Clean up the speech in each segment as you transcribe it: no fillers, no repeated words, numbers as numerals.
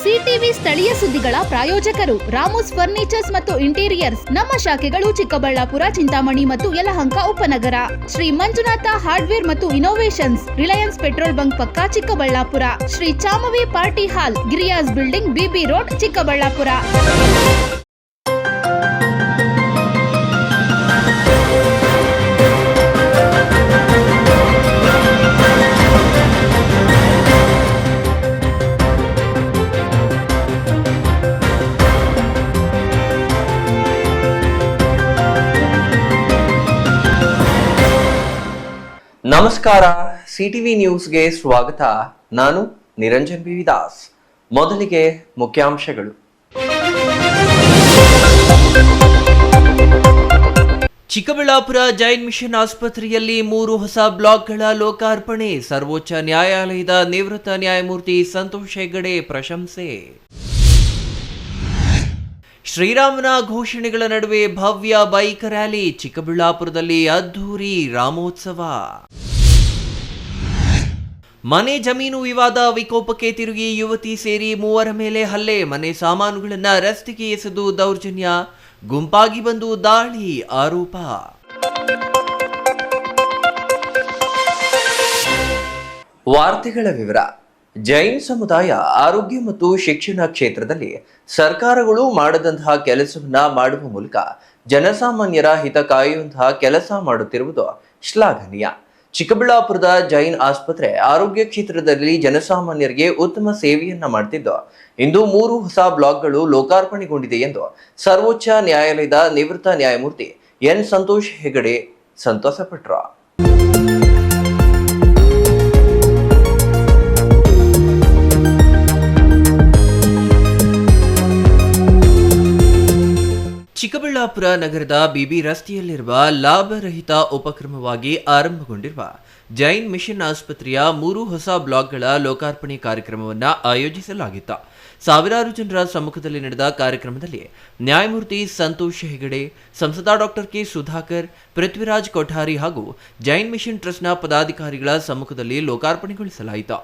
CTV ಸ್ಥಳೀಯ ಸುದ್ದಿಗಳ ಪ್ರಾಯೋಜಕರು ರಾಮೋಸ್ ಫರ್ನಿಚರ್ಸ್ ಮತ್ತು ಇಂಟೀರಿಯರ್ಸ್. ನಮ್ಮ ಶಾಖೆಗಳು ಚಿಕ್ಕಬಳ್ಳಾಪುರ, ಚಿಂತಾಮಣಿ ಮತ್ತು ಯಲಹಂಕ ಉಪನಗರ. ಶ್ರೀ ಮಂಜುನಾಥ ಹಾರ್ಡ್ವೇರ್ ಮತ್ತು ಇನೋವೇಷನ್ಸ್, ರಿಲಯನ್ಸ್ ಪೆಟ್ರೋಲ್ ಬಂಕ್ ಪಕ್ಕ Chikkaballapura. Shri Chamavi party hall, Giriyas building, BB road, Chikkaballapura. ನಮಸ್ಕಾರ, ಸಿಟಿವಿ ನ್ಯೂಸ್ಗೆ ಸ್ವಾಗತ. ನಾನು ನಿರಂಜನ್ ಬಿ ದಾಸ್. ಮೊದಲಿಗೆ ಮುಖ್ಯಾಂಶಗಳು. ಚಿಕ್ಕಬಳ್ಳಾಪುರ ಜೈನ್ ಮಿಷನ್ ಆಸ್ಪತ್ರೆಯಲ್ಲಿ 3 ಹೊಸ ಬ್ಲಾಕ್ಗಳ ಲೋಕಾರ್ಪಣೆ. ಸರ್ವೋಚ್ಚ ನ್ಯಾಯಾಲಯದ ನಿವೃತ್ತ ನ್ಯಾಯಮೂರ್ತಿ ಸಂತೋಷ್ ಹೆಗಡೆ ಪ್ರಶಂಸೆ. ಶ್ರೀರಾಮನ ಘೋಷಣೆಗಳ ನಡುವೆ ಭವ್ಯ ಬೈಕ್ ರ್ಯಾಲಿ. ಚಿಕ್ಕಬಳ್ಳಾಪುರದಲ್ಲಿ ಅದ್ಧೂರಿ ರಾಮೋತ್ಸವ. ಮನೆ ಜಮೀನು ವಿವಾದ ವಿಕೋಪಕ್ಕೆ ತಿರುಗಿ ಯುವತಿ ಸೇರಿ 3 ಮೇಲೆ ಹಲ್ಲೆ. ಮನೆ ಸಾಮಾನುಗಳನ್ನ ರಸ್ತೆಗೆ ಎಸೆದು ದೌರ್ಜನ್ಯ, ಗುಂಪಾಗಿ ಬಂದು ದಾಳಿ ಆರೋಪ. ವಾರ್ತೆಗಳ ವಿವರ. ಜೈನ್ ಸಮುದಾಯ ಆರೋಗ್ಯ ಮತ್ತು ಶಿಕ್ಷಣ ಕ್ಷೇತ್ರದಲ್ಲಿ ಸರ್ಕಾರಗಳು ಮಾಡದಂತಹ ಕೆಲಸವನ್ನ ಮಾಡುವ ಮೂಲಕ ಜನಸಾಮಾನ್ಯರ ಹಿತ ಕಾಯುವಂತಹ ಕೆಲಸ ಮಾಡುತ್ತಿರುವುದು ಶ್ಲಾಘನೀಯ. ಚಿಕ್ಕಬಳ್ಳಾಪುರದ ಜೈನ್ ಆಸ್ಪತ್ರೆ ಆರೋಗ್ಯ ಕ್ಷೇತ್ರದಲ್ಲಿ ಜನಸಾಮಾನ್ಯರಿಗೆ ಉತ್ತಮ ಸೇವೆಯನ್ನ ಮಾಡುತ್ತಿದ್ದು, ಇಂದು 3 ಹೊಸ ಬ್ಲಾಕ್ಗಳು ಲೋಕಾರ್ಪಣೆಗೊಂಡಿದೆ ಎಂದು ಸರ್ವೋಚ್ಚ ನ್ಯಾಯಾಲಯದ ನಿವೃತ್ತ ನ್ಯಾಯಮೂರ್ತಿ ಎನ್ ಸಂತೋಷ್ ಹೆಗಡೆ ಸಂತಸಪಟ್ಟರು. ಚಿಕ್ಕಬಳ್ಳಾಪುರ ನಗರದ ಬಿಬಿ ರಸ್ತೆಯಲ್ಲಿರುವ ಲಾಭರಹಿತ ಉಪಕ್ರಮವಾಗಿ ಆರಂಭಗೊಂಡಿರುವ ಜೈನ್ ಮಿಷನ್ ಆಸ್ಪತ್ರೆಯ 3 ಹೊಸ ಬ್ಲಾಕ್ಗಳ ಲೋಕಾರ್ಪಣೆ ಕಾರ್ಯಕ್ರಮವನ್ನು ಆಯೋಜಿಸಲಾಗಿತ್ತು. ಸಾವಿರಾರು ಜನರ ಸಮ್ಮುಖದಲ್ಲಿ ನಡೆದ ಕಾರ್ಯಕ್ರಮದಲ್ಲಿ ನ್ಯಾಯಮೂರ್ತಿ ಸಂತೋಷ್ ಹೆಗಡೆ, ಸಂಸದ ಡಾಕ್ಟರ್ ಕೆ ಸುಧಾಕರ್, ಪೃಥ್ವಿರಾಜ್ ಕೊಠಾರಿ ಹಾಗೂ ಜೈನ್ ಮಿಷನ್ ಟ್ರಸ್ಟ್ನ ಪದಾಧಿಕಾರಿಗಳ ಸಮ್ಮುಖದಲ್ಲಿ ಲೋಕಾರ್ಪಣೆಗೊಳಿಸಲಾಯಿತು.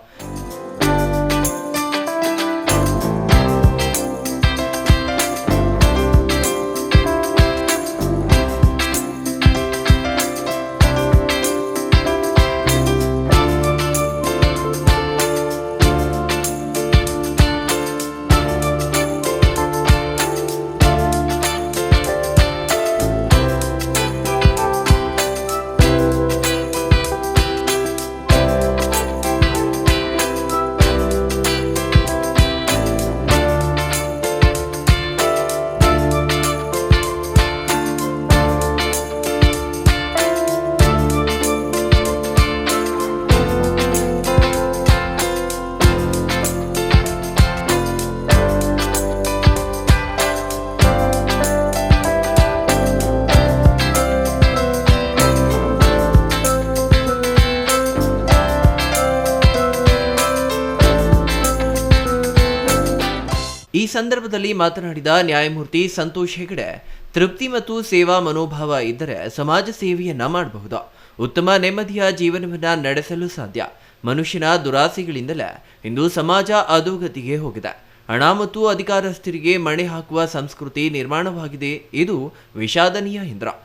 ಈ ಸಂದರ್ಭದಲ್ಲಿ ಮಾತನಾಡಿದ ನ್ಯಾಯಮೂರ್ತಿ ಸಂತೋಷ್ ಹೆಗಡೆ, ತೃಪ್ತಿ ಮತ್ತು ಸೇವಾ ಮನೋಭಾವ ಇದ್ದರೆ ಸಮಾಜ ಸೇವೆಯನ್ನ ಮಾಡಬಹುದು. ಉತ್ತಮ ನೆಮ್ಮದಿಯ ಜೀವನವನ್ನ ನಡೆಸಲು ಸಾಧ್ಯ. ಮನುಷ್ಯನ ದುರಾಸೆಗಳಿಂದಲೇ ಇಂದು ಸಮಾಜ ಅಧೋಗತಿಗೆ ಹೋಗಿದೆ. ಹಣ ಮತ್ತು ಅಧಿಕಾರಸ್ಥರಿಗೆ ಮಣೆ ಹಾಕುವ ಸಂಸ್ಕೃತಿ ನಿರ್ಮಾಣವಾಗಿದೆ. ಇದು ವಿಷಾದನೀಯ ಎಂದರು.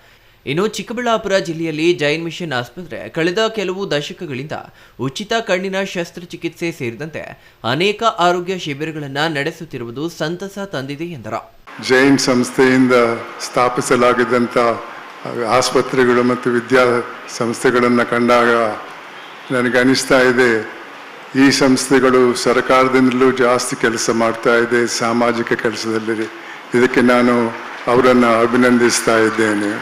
ಇನ್ನು ಚಿಕ್ಕಬಳ್ಳಾಪುರ ಜಿಲ್ಲೆಯಲ್ಲಿ ಜೈನ್ ಮಿಷನ್ ಆಸ್ಪತ್ರೆ ಕಳೆದ ಕೆಲವು ದಶಕಗಳಿಂದ ಉಚಿತ ಕಣ್ಣಿನ ಶಸ್ತ್ರಚಿಕಿತ್ಸೆ ಸೇರಿದಂತೆ ಅನೇಕ ಆರೋಗ್ಯ ಶಿಬಿರಗಳನ್ನು ನಡೆಸುತ್ತಿರುವುದು ಸಂತಸ ತಂದಿದೆ ಎಂದರು. ಜೈನ್ ಸಂಸ್ಥೆಯಿಂದ ಸ್ಥಾಪಿಸಲಾಗಿದ್ದಂಥ ಆಸ್ಪತ್ರೆಗಳು ಮತ್ತು ವಿದ್ಯಾ ಸಂಸ್ಥೆಗಳನ್ನು ಕಂಡಾಗ ನನಗೆ ಅನಿಸ್ತಾ ಇದೆ, ಈ ಸಂಸ್ಥೆಗಳು ಸರ್ಕಾರದಿಂದಲೂ ಜಾಸ್ತಿ ಕೆಲಸ ಮಾಡ್ತಾ ಇದೆ ಸಾಮಾಜಿಕ ಕೆಲಸದಲ್ಲಿ. ಇದಕ್ಕೆ ನಾನು ಅವರನ್ನು ಅಭಿನಂದಿಸ್ತಾ ಇದ್ದೇನೆ.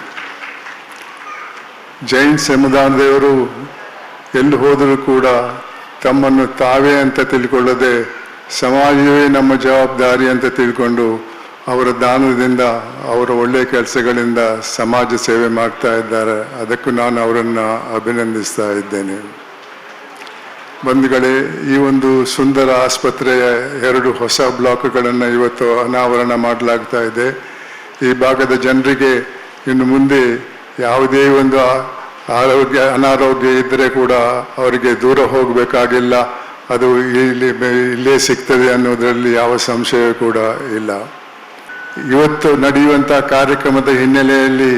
ಜೈನ್ ಸಮುದಾಯದವರು ಎಲ್ಲಿ ಹೋದರೂ ಕೂಡ ತಮ್ಮನ್ನು ತಾವೇ ಅಂತ ತಿಳ್ಕೊಳ್ಳದೆ ಸಮಾಜವೇ ನಮ್ಮ ಜವಾಬ್ದಾರಿ ಅಂತ ತಿಳ್ಕೊಂಡು ಅವರ ದಾನದಿಂದ, ಅವರ ಒಳ್ಳೆಯ ಕೆಲಸಗಳಿಂದ ಸಮಾಜ ಸೇವೆ ಮಾಡ್ತಾ ಇದ್ದಾರೆ. ಅದಕ್ಕೂ ನಾನು ಅವರನ್ನು ಅಭಿನಂದಿಸ್ತಾ ಇದ್ದೇನೆ. ಬಂಧುಗಳೇ, ಈ ಒಂದು ಸುಂದರ ಆಸ್ಪತ್ರೆಯ 2 ಹೊಸ ಬ್ಲಾಕ್ಗಳನ್ನು ಇವತ್ತು ಅನಾವರಣ ಮಾಡಲಾಗ್ತಾ ಇದೆ. ಈ ಭಾಗದ ಜನರಿಗೆ ಇನ್ನು ಮುಂದೆ ಯಾವುದೇ ಒಂದು ಅನಾರೋಗ್ಯ ಇದ್ದರೆ ಕೂಡ ಅವರಿಗೆ ದೂರ ಹೋಗಬೇಕಾಗಿಲ್ಲ. ಅದು ಇಲ್ಲೇ ಸಿಗ್ತದೆ ಅನ್ನೋದರಲ್ಲಿ ಯಾವ ಸಂಶಯ ಕೂಡ ಇಲ್ಲ. ಇವತ್ತು ನಡೆಯುವಂಥ ಕಾರ್ಯಕ್ರಮದ ಹಿನ್ನೆಲೆಯಲ್ಲಿ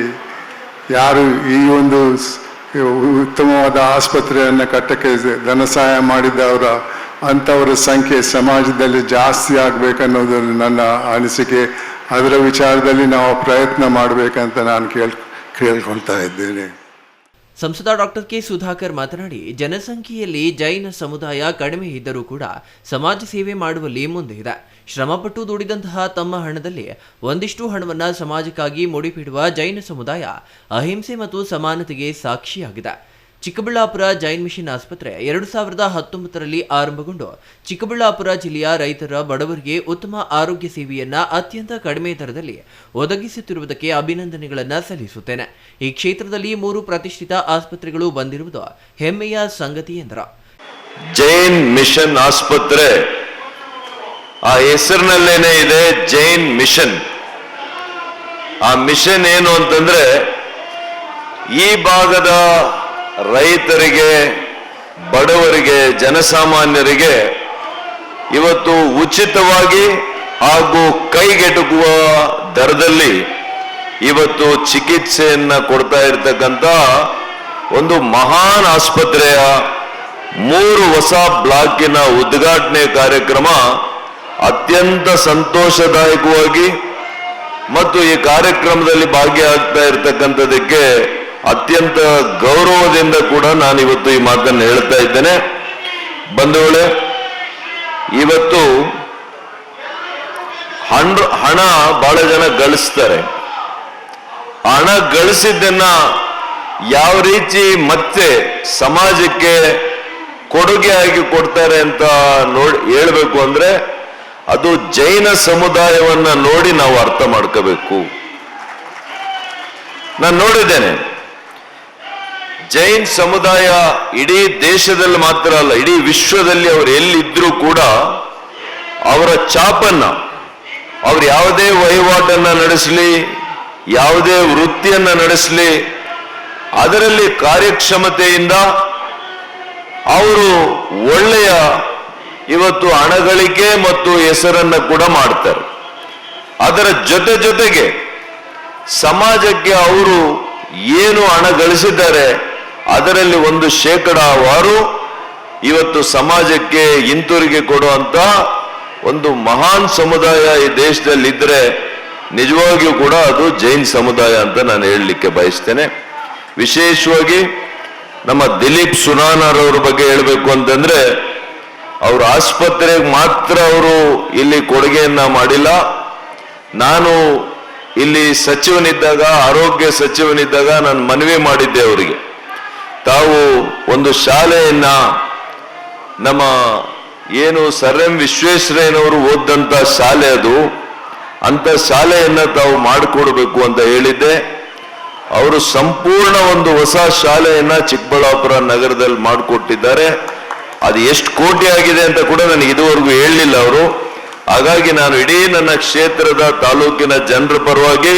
ಯಾರು ಈ ಒಂದು ಉತ್ತಮವಾದ ಆಸ್ಪತ್ರೆಯನ್ನು ಕಟ್ಟಕ್ಕೆ ಧನ ಸಹಾಯ ಮಾಡಿದವರ ಅಂಥವರ ಸಂಖ್ಯೆ ಸಮಾಜದಲ್ಲಿ ಜಾಸ್ತಿ ಆಗಬೇಕನ್ನೋದು ನನ್ನ ಅನಿಸಿಕೆ. ಅದರ ವಿಚಾರದಲ್ಲಿ ನಾವು ಪ್ರಯತ್ನ ಮಾಡಬೇಕಂತ ನಾನು ಕೇಳ್ಕೊಳ್ತಾ ಇದ್ದೇನೆ. ಸಂಸದ ಡಾಕ್ಟರ್ ಕೆ ಸುಧಾಕರ್ ಮಾತನಾಡಿ, ಜನಸಂಖ್ಯೆಯಲ್ಲಿ ಜೈನ ಸಮುದಾಯ ಕಡಿಮೆ ಇದ್ದರೂ ಕೂಡ ಸಮಾಜ ಸೇವೆ ಮಾಡುವಲ್ಲಿ ಮುಂದೆ ಇದೆ. ಶ್ರಮಪಟ್ಟು ದುಡಿದಂತಹ ತಮ್ಮ ಹಣದಲ್ಲಿ ಒಂದಿಷ್ಟು ಹಣವನ್ನು ಸಮಾಜಕ್ಕಾಗಿ ಮುಡಿಪಿಡುವ ಜೈನ ಸಮುದಾಯ ಅಹಿಂಸೆ ಮತ್ತು ಸಮಾನತೆಗೆ ಸಾಕ್ಷಿಯಾಗಿದೆ. ಚಿಕ್ಕಬಳ್ಳಾಪುರ ಜೈನ್ ಮಿಷನ್ ಆಸ್ಪತ್ರೆ 2019ರಲ್ಲಿ ಆರಂಭಗೊಂಡು ಚಿಕ್ಕಬಳ್ಳಾಪುರ ಜಿಲ್ಲೆಯ ರೈತರ ಬಡವರಿಗೆ ಉತ್ತಮ ಆರೋಗ್ಯ ಸೇವೆಯನ್ನ ಅತ್ಯಂತ ಕಡಿಮೆ ದರದಲ್ಲಿ ಒದಗಿಸುತ್ತಿರುವುದಕ್ಕೆ ಅಭಿನಂದನೆಗಳನ್ನು ಸಲ್ಲಿಸುತ್ತೇನೆ. ಈ ಕ್ಷೇತ್ರದಲ್ಲಿ 3 ಪ್ರತಿಷ್ಠಿತ ಆಸ್ಪತ್ರೆಗಳು ಬಂದಿರುವುದು ಹೆಮ್ಮೆಯ ಸಂಗತಿ ಎಂದರು. ಜೈನ್ ಮಿಷನ್ ಆಸ್ಪತ್ರೆ ಆ ಹೆಸರಿನಲ್ಲೇನೆ ಇದೆ, ಜೈನ್ ಮಿಷನ್. ಆ ಮಿಷನ್ ಏನು ಅಂತಂದ್ರೆ ಈ ಭಾಗದ ರೈತರಿಗೆ, ಬಡವರಿಗೆ, ಜನಸಾಮಾನ್ಯರಿಗೆ ಇವತ್ತು ಉಚಿತವಾಗಿ ಹಾಗೂ ಕೈಗೆಟುಕುವ ದರದಲ್ಲಿ ಇವತ್ತು ಚಿಕಿತ್ಸೆಯನ್ನ ಕೊಡ್ತಾ ಇರ್ತಕ್ಕಂಥ ಒಂದು ಮಹಾನ್ ಆಸ್ಪತ್ರೆಯ 3 ಹೊಸ ಬ್ಲಾಕಿನ ಉದ್ಘಾಟನೆ ಕಾರ್ಯಕ್ರಮ ಅತ್ಯಂತ ಸಂತೋಷದಾಯಕವಾಗಿ ಮತ್ತು ಈ ಕಾರ್ಯಕ್ರಮದಲ್ಲಿ ಭಾಗಿಯಾಗ್ತಾ ಇರತಕ್ಕಂಥದಕ್ಕೆ ಅತ್ಯಂತ ಗೌರವದಿಂದ ಕೂಡ ನಾನು ಇವತ್ತು ಈ ಮಾತನ್ನು ಹೇಳ್ತಾ ಇದ್ದೇನೆ. ಬಂಧುಗಳೇ, ಇವತ್ತು ಹಣ ಬಹಳ ಜನ ಗಳಿಸ್ತಾರೆ. ಹಣ ಗಳಿಸಿದ್ದನ್ನ ಯಾವ ರೀತಿ ಮತ್ತೆ ಸಮಾಜಕ್ಕೆ ಕೊಡುಗೆ ಆಗಿ ಕೊಡ್ತಾರೆ ಅಂತ ಹೇಳ್ಬೇಕು ಅಂದ್ರೆ ಅದು ಜೈನ ಸಮುದಾಯವನ್ನ ನೋಡಿ ನಾವು ಅರ್ಥ ಮಾಡ್ಕೋಬೇಕು. ನಾನು ನೋಡಿದ್ದೇನೆ, ಜೈನ್ ಸಮುದಾಯ ಇಡೀ ದೇಶದಲ್ಲಿ ಮಾತ್ರ ಅಲ್ಲ, ಇಡೀ ವಿಶ್ವದಲ್ಲಿ ಅವರು ಎಲ್ಲಿದ್ರೂ ಕೂಡ ಅವರ ಛಾಪನ್ನ, ಅವ್ರು ಯಾವುದೇ ವಹಿವಾಟನ್ನ ನಡೆಸಲಿ, ಯಾವುದೇ ವೃತ್ತಿಯನ್ನ ನಡೆಸಲಿ, ಅದರಲ್ಲಿ ಕಾರ್ಯಕ್ಷಮತೆಯಿಂದ ಅವರು ಒಳ್ಳೆಯ ಇವತ್ತು ಹಣಗಳಿಕೆ ಮತ್ತು ಹೆಸರನ್ನ ಕೂಡ ಮಾಡ್ತಾರೆ. ಅದರ ಜೊತೆಗೆ ಸಮಾಜಕ್ಕೆ ಅವರು ಏನು ಹಣ ಗಳಿಸಿದ್ದಾರೆ ಅದರಲ್ಲಿ 1% ಇವತ್ತು ಸಮಾಜಕ್ಕೆ ಹಿಂತಿರುಗಿ ಕೊಡುವಂತ ಒಂದು ಮಹಾನ್ ಸಮುದಾಯ ಈ ದೇಶದಲ್ಲಿ ಇದ್ರೆ ನಿಜವಾಗಿಯೂ ಕೂಡ ಅದು ಜೈನ್ ಸಮುದಾಯ ಅಂತ ನಾನು ಹೇಳಲಿಕ್ಕೆ ಬಯಸ್ತೇನೆ. ವಿಶೇಷವಾಗಿ ನಮ್ಮ ದಿಲೀಪ್ ಸುನಾನರವ್ರ ಬಗ್ಗೆ ಹೇಳಬೇಕು ಅಂತಂದ್ರೆ, ಅವ್ರ ಆಸ್ಪತ್ರೆಗೆ ಮಾತ್ರ ಅವರು ಇಲ್ಲಿ ಕೊಡುಗೆಯನ್ನ ಮಾಡಿಲ್ಲ. ನಾನು ಇಲ್ಲಿ ಸಚಿವನಿದ್ದಾಗ, ಆರೋಗ್ಯ ಸಚಿವನಿದ್ದಾಗ ನಾನು ಮನವಿ ಮಾಡಿದ್ದೆ ಅವರಿಗೆ, ತಾವು ಒಂದು ಶಾಲೆಯನ್ನ, ನಮ್ಮ ಏನು ಸರ್ ಎಂ ವಿಶ್ವೇಶ್ವರಯ್ಯನವರು ಓದಂತ ಶಾಲೆ ಅದು, ಅಂತ ಶಾಲೆಯನ್ನ ತಾವು ಮಾಡಿಕೊಡ್ಬೇಕು ಅಂತ ಹೇಳಿದ್ದೆ. ಅವರು ಸಂಪೂರ್ಣ ಒಂದು ಹೊಸ ಶಾಲೆಯನ್ನ ಚಿಕ್ಕಬಳ್ಳಾಪುರ ನಗರದಲ್ಲಿ ಮಾಡಿಕೊಟ್ಟಿದ್ದಾರೆ. ಅದು ಎಷ್ಟು ಕೋಟಿ ಆಗಿದೆ ಅಂತ ಕೂಡ ನನಗೆ ಇದುವರೆಗೂ ಹೇಳಲಿಲ್ಲ ಅವರು. ಹಾಗಾಗಿ ನಾನು ಇಡೀ ನನ್ನ ಕ್ಷೇತ್ರದ ತಾಲೂಕಿನ ಜನರ ಪರವಾಗಿ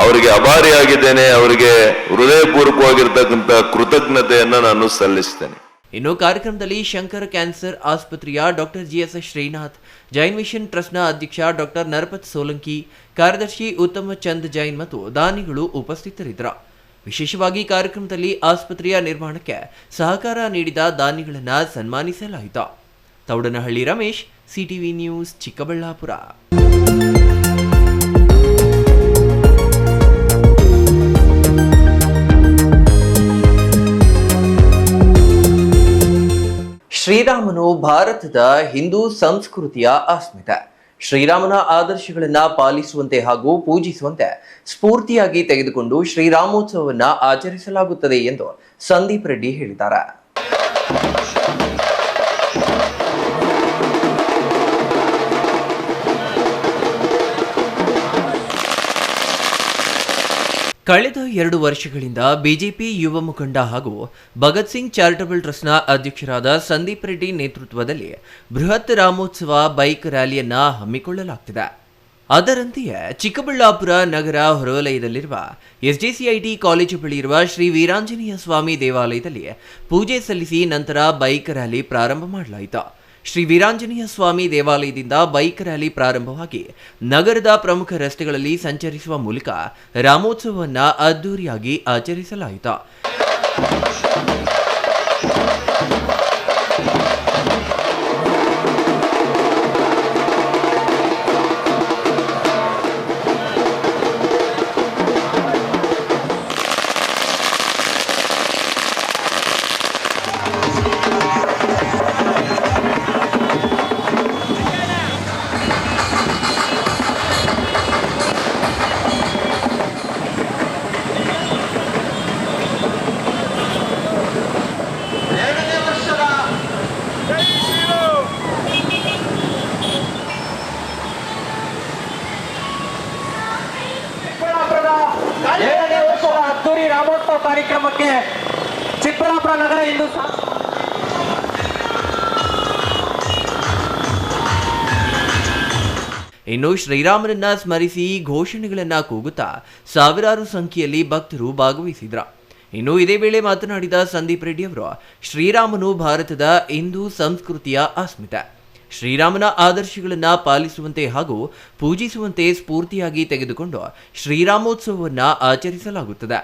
ಅವರಿಗೆ ಆಭಾರಿಯಾಗಿದ್ದೇನೆ. ಅವರಿಗೆ ಹೃದಯಪೂರ್ವಕವಾಗಿರ್ತಕ್ಕಂಥ ಕೃತಜ್ಞತೆಯನ್ನು ನಾನು ಸಲ್ಲಿಸ್ತೇನೆ. ಇನ್ನು ಕಾರ್ಯಕ್ರಮದಲ್ಲಿ ಶಂಕರ್ ಕ್ಯಾನ್ಸರ್ ಆಸ್ಪತ್ರೆಯ doctor G S Srinath, Jain mission ಟ್ರಸ್ಟ್ನ ಅಧ್ಯಕ್ಷ ಡಾಕ್ಟರ್ ನರಪತ್ ಸೋಲಂಕಿ, ಕಾರ್ಯದರ್ಶಿ ಉತ್ತಮ ಚಂದ್ ಜೈನ್ ಮತ್ತು ದಾನಿಗಳು ಉಪಸ್ಥಿತರಿದ್ದರು. ವಿಶೇಷವಾಗಿ ಕಾರ್ಯಕ್ರಮದಲ್ಲಿ ಆಸ್ಪತ್ರೆಯ ನಿರ್ಮಾಣಕ್ಕೆ ಸಹಕಾರ ನೀಡಿದ ದಾನಿಗಳನ್ನು ಸನ್ಮಾನಿಸಲಾಯಿತು. Thoudanahalli Ramesh, CTV news, Chikkaballapur. ಶ್ರೀರಾಮನು ಭಾರತದ ಹಿಂದೂ ಸಂಸ್ಕೃತಿಯ ಅಸ್ಮಿತೆ. ಶ್ರೀರಾಮನ ಆದರ್ಶಗಳನ್ನು ಪಾಲಿಸುವಂತೆ ಹಾಗೂ ಪೂಜಿಸುವಂತೆ ಸ್ಫೂರ್ತಿಯಾಗಿ ತೆಗೆದುಕೊಂಡು ಶ್ರೀರಾಮೋತ್ಸವವನ್ನು ಆಚರಿಸಲಾಗುತ್ತದೆ ಎಂದು ಸಂದೀಪ್ ರೆಡ್ಡಿ ಹೇಳಿದ್ದಾರೆ. ಕಳೆದ 2 ವರ್ಷಗಳಿಂದ ಬಿಜೆಪಿ ಯುವ ಮುಖಂಡ ಹಾಗೂ ಭಗತ್ ಸಿಂಗ್ ಚಾರಿಟಬಲ್ ಟ್ರಸ್ಟ್ನ ಅಧ್ಯಕ್ಷರಾದ ಸಂದೀಪ್ ರೆಡ್ಡಿ ನೇತೃತ್ವದಲ್ಲಿ ಬೃಹತ್ ರಾಮೋತ್ಸವ ಬೈಕ್ ರ್ಯಾಲಿಯನ್ನ ಹಮ್ಮಿಕೊಳ್ಳಲಾಗ್ತಿದೆ. ಅದರಂತೆಯೇ ಚಿಕ್ಕಬಳ್ಳಾಪುರ ನಗರ ಹೊರವಲಯದಲ್ಲಿರುವ ಎಸ್ಜೆಸಿಐಟಿ ಕಾಲೇಜು ಬಳಿ ಇರುವ ಶ್ರೀ ವೀರಾಂಜನೇಯ ಸ್ವಾಮಿ ದೇವಾಲಯದಲ್ಲಿ ಪೂಜೆ ಸಲ್ಲಿಸಿ ನಂತರ ಬೈಕ್ ರ್ಯಾಲಿ ಪ್ರಾರಂಭ ಮಾಡಲಾಯಿತು. ಶ್ರೀ ವೀರಾಂಜನೇಯ ಸ್ವಾಮಿ ದೇವಾಲಯದಿಂದ ಬೈಕ್ ರ್ಯಾಲಿ ಪ್ರಾರಂಭವಾಗಿ ನಗರದ ಪ್ರಮುಖ ರಸ್ತೆಗಳಲ್ಲಿ ಸಂಚರಿಸುವ ಮೂಲಕ ರಾಮೋತ್ಸವವನ್ನು ಅದ್ದೂರಿಯಾಗಿ ಆಚರಿಸಲಾಯಿತು. ಅದ್ದೂರಿ ರಾಮೋತ್ಸವ ಕಾರ್ಯಕ್ರಮಕ್ಕೆ ಚಿಕ್ಕಬಳ್ಳಾಪುರ ನಗರ ಇಂದು ಇನ್ನು ಶ್ರೀರಾಮನನ್ನ ಸ್ಮರಿಸಿ ಘೋಷಣೆಗಳನ್ನ ಕೂಗುತ್ತಾ ಸಾವಿರಾರು ಸಂಖ್ಯೆಯಲ್ಲಿ ಭಕ್ತರು ಭಾಗವಹಿಸಿದ್ರು. ಇನ್ನು ಇದೇ ವೇಳೆ ಮಾತನಾಡಿದ ಸಂದೀಪ್ ರೆಡ್ಡಿ ಅವರು, ಶ್ರೀರಾಮನು ಭಾರತದ ಹಿಂದೂ ಸಂಸ್ಕೃತಿಯ ಅಸ್ಮಿತೆ. ಶ್ರೀರಾಮನ ಆದರ್ಶಗಳನ್ನು ಪಾಲಿಸುವಂತೆ ಹಾಗೂ ಪೂಜಿಸುವಂತೆ ಸ್ಫೂರ್ತಿಯಾಗಿ ತೆಗೆದುಕೊಂಡು ಶ್ರೀರಾಮೋತ್ಸವವನ್ನು ಆಚರಿಸಲಾಗುತ್ತದೆ.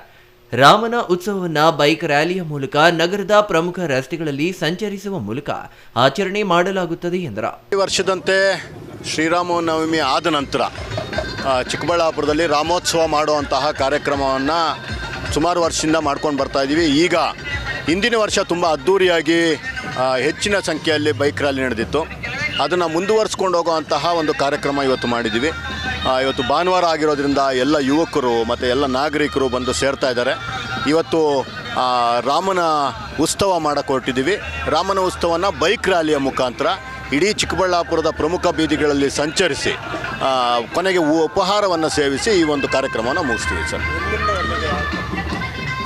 ರಾಮನ ಉತ್ಸವವನ್ನು ಬೈಕ್ ರ್ಯಾಲಿಯ ಮೂಲಕ ನಗರದ ಪ್ರಮುಖ ರಸ್ತೆಗಳಲ್ಲಿ ಸಂಚರಿಸುವ ಮೂಲಕ ಆಚರಣೆ ಮಾಡಲಾಗುತ್ತದೆ ಎಂದರು. ಈ ವರ್ಷದಂತೆ ಶ್ರೀರಾಮನವಮಿ ಆದ ನಂತರ ಚಿಕ್ಕಬಳ್ಳಾಪುರದಲ್ಲಿ ರಾಮೋತ್ಸವ ಮಾಡುವಂತಹ ಕಾರ್ಯಕ್ರಮವನ್ನು ಸುಮಾರು ವರ್ಷದಿಂದ ಮಾಡ್ಕೊಂಡು ಬರ್ತಾ ಇದ್ದೀವಿ. ಈಗ ಹಿಂದಿನ ವರ್ಷ ತುಂಬ ಅದ್ಧೂರಿಯಾಗಿ ಹೆಚ್ಚಿನ ಸಂಖ್ಯೆಯಲ್ಲಿ ಬೈಕ್ ರ್ಯಾಲಿ ನಡೆದಿತ್ತು. ಅದನ್ನು ಮುಂದುವರಿಸ್ಕೊಂಡು ಹೋಗುವಂತಹ ಒಂದು ಕಾರ್ಯಕ್ರಮ ಇವತ್ತು ಮಾಡಿದ್ದೀವಿ. ಇವತ್ತು ಭಾನುವಾರ ಆಗಿರೋದ್ರಿಂದ ಎಲ್ಲ ಯುವಕರು ಮತ್ತು ಎಲ್ಲ ನಾಗರಿಕರು ಬಂದು ಸೇರ್ತಾ ಇದ್ದಾರೆ. ಇವತ್ತು ರಾಮನ ಉತ್ಸವ ಮಾಡೋಕ್ಕೆ ಹೊರಟಿದ್ದೀವಿ. ರಾಮನ ಉತ್ಸವನ ಬೈಕ್ ರ್ಯಾಲಿಯ ಮುಖಾಂತರ ಇಡೀ ಚಿಕ್ಕಬಳ್ಳಾಪುರದ ಪ್ರಮುಖ ಬೀದಿಗಳಲ್ಲಿ ಸಂಚರಿಸಿ ಕೊನೆಗೆ ಉಪಹಾರವನ್ನು ಸೇವಿಸಿ ಈ ಒಂದು ಕಾರ್ಯಕ್ರಮವನ್ನು ಮುಗಿಸ್ತೀವಿ ಸರ್.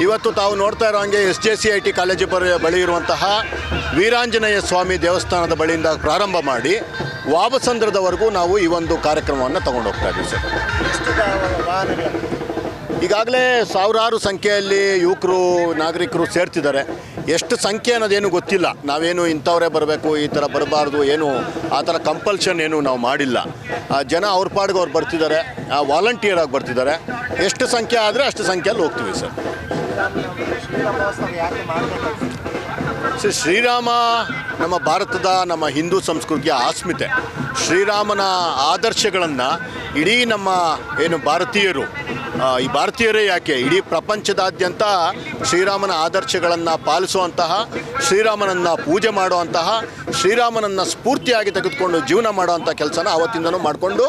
ಇವತ್ತು ತಾವು ನೋಡ್ತಾ ಇರೋ ಹಾಗೆ SJCIT ಕಾಲೇಜು ಬಳಿ ಇರುವಂತಹ ವೀರಾಂಜನೇಯ ಸ್ವಾಮಿ ದೇವಸ್ಥಾನದ ಬಳಿಯಿಂದ ಪ್ರಾರಂಭ ಮಾಡಿ ವಾಬಸಂದ್ರದವರೆಗೂ ನಾವು ಈ ಒಂದು ಕಾರ್ಯಕ್ರಮವನ್ನು ತಗೊಂಡು ಹೋಗ್ತಾ ಇದ್ದೀವಿ ಸರ್. ಈಗಾಗಲೇ ಸಾವಿರಾರು ಸಂಖ್ಯೆಯಲ್ಲಿ ಯುವಕರು ನಾಗರಿಕರು ಸೇರ್ತಿದ್ದಾರೆ. ಎಷ್ಟು ಸಂಖ್ಯೆ ಅನ್ನೋದೇನು ಗೊತ್ತಿಲ್ಲ. ನಾವೇನು ಇಂಥವರೇ ಬರಬೇಕು, ಈ ಥರ ಬರಬಾರ್ದು, ಏನು ಆ ಥರ ಕಂಪಲ್ಷನ್ ಏನು ನಾವು ಮಾಡಿಲ್ಲ. ಜನ ಅವ್ರ ಪಾಡಿಗೆ ಅವ್ರು ಬರ್ತಿದ್ದಾರೆ, ವಾಲಂಟಿಯರ್ ಆಗಿ ಬರ್ತಿದ್ದಾರೆ. ಎಷ್ಟು ಸಂಖ್ಯೆ ಆದರೆ ಅಷ್ಟು ಸಂಖ್ಯೆಯಲ್ಲಿ ಹೋಗ್ತೀವಿ ಸರ್. ಶ್ರೀರಾಮ ನಮ್ಮ ಭಾರತದ ನಮ್ಮ ಹಿಂದೂ ಸಂಸ್ಕೃತಿಯ ಅಸ್ಮಿತೆ. ಶ್ರೀರಾಮನ ಆದರ್ಶಗಳನ್ನು ಇಡೀ ನಮ್ಮ ಏನು ಭಾರತೀಯರು, ಈ ಭಾರತೀಯರೇ ಯಾಕೆ ಇಡೀ ಪ್ರಪಂಚದಾದ್ಯಂತ ಶ್ರೀರಾಮನ ಆದರ್ಶಗಳನ್ನು ಪಾಲಿಸುವಂತಹ, ಶ್ರೀರಾಮನನ್ನು ಪೂಜೆ ಮಾಡುವಂತಹ, ಶ್ರೀರಾಮನನ್ನು ಸ್ಫೂರ್ತಿಯಾಗಿ ತೆಗೆದುಕೊಂಡು ಜೀವನ ಮಾಡುವಂಥ ಕೆಲಸನ ಅವತ್ತಿಂದನೂ ಮಾಡಿಕೊಂಡು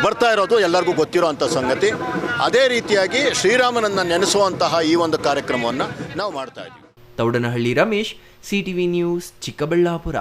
ಬರ್ತಾ ಇರೋದು ಎಲ್ಲರಿಗೂ ಗೊತ್ತಿರೋ ಅಂಥ ಸಂಗತಿ. ಅದೇ ರೀತಿಯಾಗಿ ಶ್ರೀರಾಮನನ್ನು ನೆನೆಸುವಂತಹ ಈ ಒಂದು ಕಾರ್ಯಕ್ರಮವನ್ನು ನಾವು ಮಾಡ್ತಾ ಇದ್ದೀವಿ. Thoudanahalli Ramesh, CTV news, Chikkaballapur.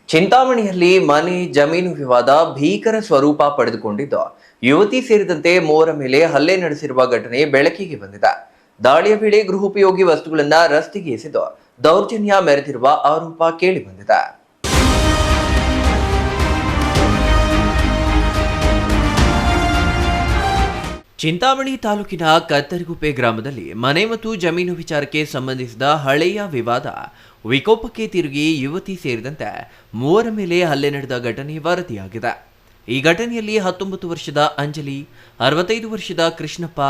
ಚಿಂತಾಮಣಿಯಲ್ಲಿ ಮನೆ ಜಮೀನು ವಿವಾದ ಭೀಕರ ಸ್ವರೂಪ ಪಡೆದುಕೊಂಡಿದ್ದು, ಯುವತಿ ಸೇರಿದಂತೆ ಮೂವರ ಮೇಲೆ ಹಲ್ಲೆ ನಡೆಸಿರುವ ಘಟನೆ ಬೆಳಕಿಗೆ ಬಂದಿದೆ. ದಾಳಿಯ ವೇಳೆ ಗೃಹೋಪಯೋಗಿ ವಸ್ತುಗಳನ್ನ ರಸ್ತೆಗೆ ಎಸೆದು ದೌರ್ಜನ್ಯ ಮೆರೆದಿರುವ ಆರೋಪ ಕೇಳಿಬಂದಿದೆ. ಚಿಂತಾಮಣಿ ತಾಲೂಕಿನ ಕತ್ತರಿಗುಪ್ಪೆ ಗ್ರಾಮದಲ್ಲಿ ಮನೆ ಮತ್ತು ಜಮೀನು ವಿಚಾರಕ್ಕೆ ಸಂಬಂಧಿಸಿದ ಹಳೆಯ ವಿವಾದ ವಿಕೋಪಕ್ಕೆ ತಿರುಗಿ ಯುವತಿ ಸೇರಿದಂತೆ ಮೂವರ ಮೇಲೆ ಹಲ್ಲೆ ನಡೆದ ಘಟನೆ ವರದಿಯಾಗಿದೆ. ಈ ಘಟನೆಯಲ್ಲಿ 19 ವರ್ಷದ ಅಂಜಲಿ, 65 ವರ್ಷದ ಕೃಷ್ಣಪ್ಪ,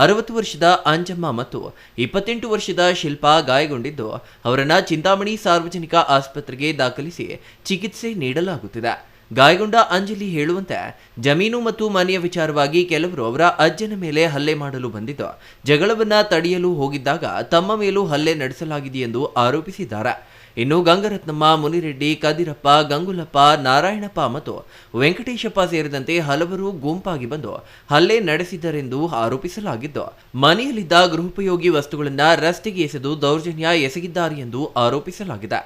60 ವರ್ಷದ ಅಂಜಮ್ಮ ಮತ್ತು 28 ವರ್ಷದ ಶಿಲ್ಪಾ ಗಾಯಗೊಂಡಿದ್ದು, ಅವರನ್ನು ಚಿಂತಾಮಣಿ ಸಾರ್ವಜನಿಕ ಆಸ್ಪತ್ರೆಗೆ ದಾಖಲಿಸಿ ಚಿಕಿತ್ಸೆ ನೀಡಲಾಗುತ್ತಿದೆ. ಗಾಯಗೊಂಡ ಅಂಜಲಿ ಹೇಳುವಂತೆ, ಜಮೀನು ಮತ್ತು ಮನೆಯ ವಿಚಾರವಾಗಿ ಕೆಲವರು ಅವರ ಅಜ್ಜನ ಮೇಲೆ ಹಲ್ಲೆ ಮಾಡಲು ಬಂದಿದ್ದು, ಜಗಳವನ್ನ ತಡೆಯಲು ಹೋಗಿದ್ದಾಗ ತಮ್ಮ ಮೇಲೂ ಹಲ್ಲೆ ನಡೆಸಲಾಗಿದೆ ಎಂದು ಆರೋಪಿಸಿದ್ದಾರೆ. ಇನ್ನು ಗಂಗರತ್ನಮ್ಮ, ಮುನಿರೆಡ್ಡಿ, ಕದಿರಪ್ಪ, ಗಂಗುಲಪ್ಪ, ನಾರಾಯಣಪ್ಪ ಮತ್ತು ವೆಂಕಟೇಶಪ್ಪ ಸೇರಿದಂತೆ ಹಲವರು ಗುಂಪಾಗಿ ಬಂದು ಹಲ್ಲೆ ನಡೆಸಿದ್ದರೆಂದು ಆರೋಪಿಸಲಾಗಿದ್ದು, ಮನೆಯಲ್ಲಿದ್ದ ಗೃಹೋಪಯೋಗಿ ವಸ್ತುಗಳನ್ನು ರಸ್ತೆಗೆ ಎಸೆದು ದೌರ್ಜನ್ಯ ಎಸಗಿದ್ದಾರೆ ಎಂದು ಆರೋಪಿಸಲಾಗಿದೆ.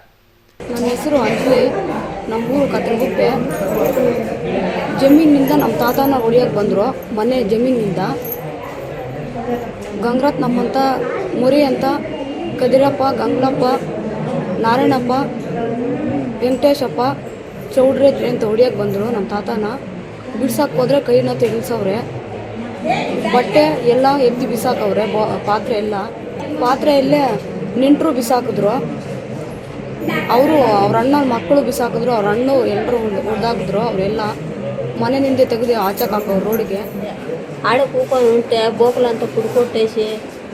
ನನ್ನ ಹೆಸರು ಅಂಜಲಿ, ನಮ್ಮೂರು ಕತ್ತರಿಗುಪ್ಪೆ. ಜಮೀನಿನಿಂದ ನಮ್ಮ ತಾತನ ಹೊಡಿಯೋಕ್ಕೆ ಬಂದರು. ಮನೆ ಜಮೀನಿನಿಂದ ಗಂಗ್ರತ್ ನಮ್ಮಂತ ಮುರಿ ಅಂತ ಕದಿರಪ್ಪ, ಗಂಗ್ಲಪ್ಪ, ನಾರಾಯಣಪ್ಪ, ವೆಂಕಟೇಶಪ್ಪ, ಚೌಡ್ರೆ ಅಂತ ಹೊಡಿಯೋಕ್ಕೆ ಬಂದರು. ನಮ್ಮ ತಾತನ ಬಿಡ್ಸಕ್ಕೆ ಹೋದರೆ ಕೈನ ತೆಗಿಸವ್ರೆ. ಬಟ್ಟೆ ಎಲ್ಲ ಎತ್ತಿ ಬಿಸಾಕವ್ರೆ. ಪಾತ್ರೆ ಎಲ್ಲೇ ನೆಂಟರು ಬಿಸಾಕಿದ್ರು. ಅವ್ರ ಅಣ್ಣ ಮಕ್ಕಳು ಬಿಸಾಕಿದ್ರು. ಅವ್ರ ಅಣ್ಣ ಎಲ್ಲರೂ ಹೊಡೆದಾಕಿದ್ರು. ಅವರೆಲ್ಲ ಮನೆಯಿಂದ ತೆಗೆದು ಆಚೆಗೆ ಹಾಕೋರು ರೋಡಿಗೆ. ఆడ కూకొని ఉంటే బోకలంతా పుడుకొట్టేసి